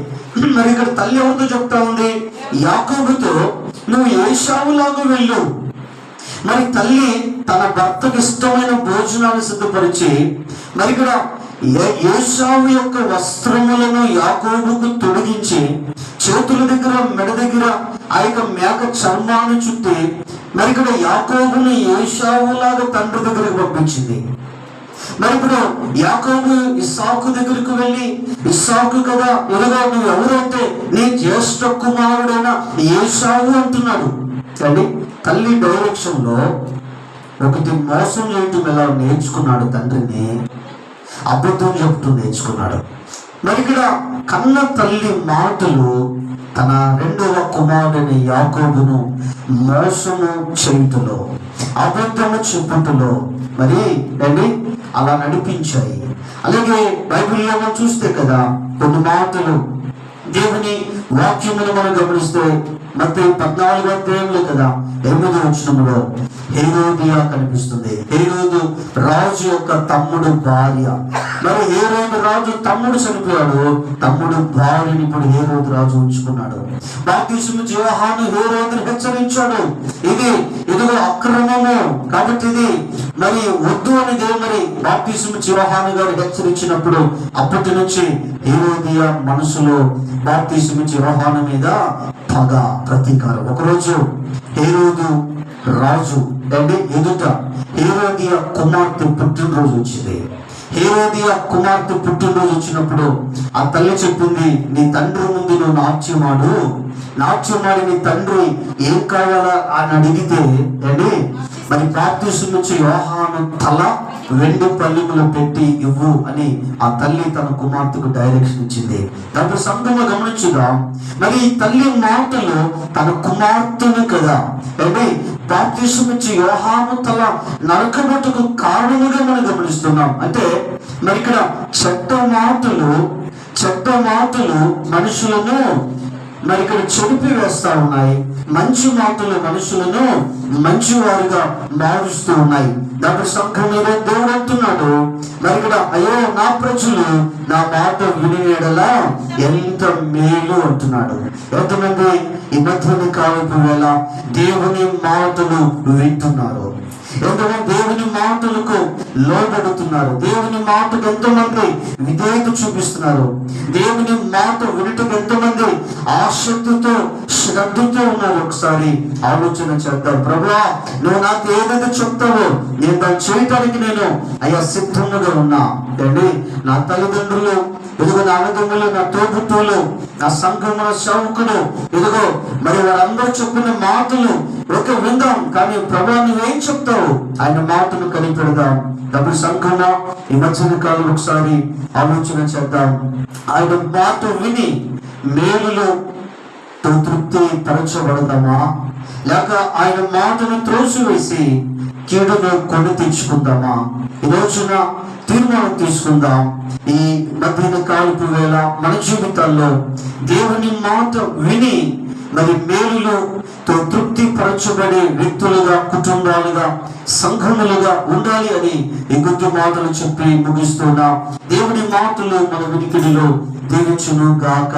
మరి ఇక్కడ తల్లి ఎవరితో చెప్తా ఉంది? యాకోబుతో నువ్వు ఏశావులాగా వెళ్ళు. మరి తల్లి తన భర్తకు ఇష్టమైన భోజనాలు సిద్ధపరిచి మరి ఇక్కడ ఏశావు యొక్క వస్త్రములను యాకోబుకు తొలగించి చేతుల దగ్గర మెడ దగ్గర ఆ యొక్క మేక చర్మాన్ని చుట్టి మరి ఇక్కడ యాకోబుని ఏశావులాగా తండ్రి దగ్గరికి పంపించింది. మరి ఇప్పుడు యాకోబు ఇస్సాకు దగ్గరకు వెళ్ళి, ఇస్సాకు కదా ఇలాగా నువ్వు ఎవరంటే నీ జ్యేష్ఠ కుమారుడైన ఏశావు అంటున్నాడు. కానీ తల్లి డైరెక్షన్ లో ఒకటి మోసం చేయటం ఎలా నేర్చుకున్నాడు, తండ్రిని అబద్ధం చెప్తూ నేర్చుకున్నాడు. మరి ఇక్కడ కన్న తల్లి మాటలు తన రెండవ కుమారుని యాకోబును మోసము చేయుటలో అబద్ధము చెప్పుటలో మరి అండి అలా నడిపించాయి. అలాగే బైబిల్లో మనం చూస్తే కదా కొన్ని మాటలు దేవుని వాక్యములు మనం గమనిస్తే మత్తయి 14వ అధ్యాయంలో కదా 8వ వచనంలో హేరోదియా కనిపిస్తుంది. హేరోదు రాజు యొక్క తమ్ముడు భార్య. మరి హేరోదు రాజు తమ్ముడు చనిపోయాడు, తమ్ముడు భార్యని ఇప్పుడు హేరోదు రాజు ఉంచుకున్నాడు. బాప్తిస్మము యోహాను హేరోదుని హెచ్చరించాడు, ఇదిగో అక్రమము కాబట్టి ఇది మరి వద్దు అనేది. మరి బాప్తిస్మము యోహాను గారు హెచ్చరించినప్పుడు అప్పటి నుంచి హేరోదియా మనసులో బాప్తిస్మము యోహాను మీద పగ, ప్రతీకారం. ఒకరోజు హేరోదు రాజు ఎదుట హేరోదియా కుమార్తె పుట్టినరోజు వచ్చింది. హేరోదియా కుమార్తె పుట్టినరోజు వచ్చినప్పుడు ఆ తల్లి చెప్పింది, నీ తండ్రి ముందు నువ్వు నాట్యమాడి నీ తండ్రి ఏం కావాలా అని అడిగితే మరి బాప్తిస్మము యోహాను తల వెండి పళ్ళెములు పెట్టి ఇవ్వు అని ఆ తల్లి తన కుమార్తెకు డైరెక్షన్ ఇచ్చింది. దాంట్లో సంఘంలో గమనించుగా మరి ఈ తల్లి మాటలు తన కుమార్తెను కదా బాప్తిస్మము యోహాను తల నరకబట్టుకు కారణముగా మనం గమనిస్తున్నాం. అంటే మరి ఇక్కడ చెడ్డ మాటలు మనుషులను మరి ఇక్కడ చెడిపి వేస్తా ఉన్నాయి, మంచి మాటలు మనుషులను మంచివారుగా మారుస్తూ ఉన్నాయి. దాని సంఘం మీద దేవుడు అంటున్నాడు, మరి ఇక్కడ అయ్యో నా ప్రజలు నా మాట వినివేడలా ఎంత మేలు అంటున్నాడు. ఎంతమంది ఈ మధ్యని కాలపు వేళ దేవుని మాటలు వింటున్నారు? ఎంతమంది దేవుని మాటలకు లోబడుతున్నారు? దేవుని మాటకు ఎంతమంది విధేయత చూపిస్తున్నారు? దేవుని మాట వినటకు ఎంతమంది ఆసక్తితో శ్రద్ధతో ఉన్నారు? ఒకసారి ఆలోచన చేద్దాం. ప్రభువా, నువ్వు నాకు ఏదైతే చెప్తావో నేను దాన్ని చేయటానికి నేను అయ్యా సిద్ధంగా ఉన్నా. నా తల్లిదండ్రులు ఇదిగో, నా అన్నదమ్ములు, నా తోబుట్టువులు, నా సంఘముల సేవకుడు ఇదిగో మరి వారందరూ చెప్పిన మాటలు ఓకే విందాం, కానీ ప్రభువా నువ్వేం చెప్తావు ఆయన మాటను కనిపెడదాం. డబ్బు సంఘంలో ఈ మధ్య కాలం ఒకసారి ఆలోచన చేద్దాం. ఆయన మాట విని మేలులో తృప్తి పరచబడదామా, లేక ఆయన మాటను త్రోసివేసి కీడును కొని తెచ్చుకుందామా? ఈ రోజున తీర్మానం తీసుకుందాం. ఈ మధ్యాహ్న కాలపు వేళ మన జీవితాల్లో దేవుని మాట విని మరి మేలులో తృప్తి పరచబడే వ్యక్తులుగా, కుటుంబాలుగా, సంఘములుగా ఉండాలి అని ఈ కొద్ది మాటలు చెప్పి ముగిస్తున్నా. దేవుని మాటలు మన వినికిడిలో దీవించును గాక.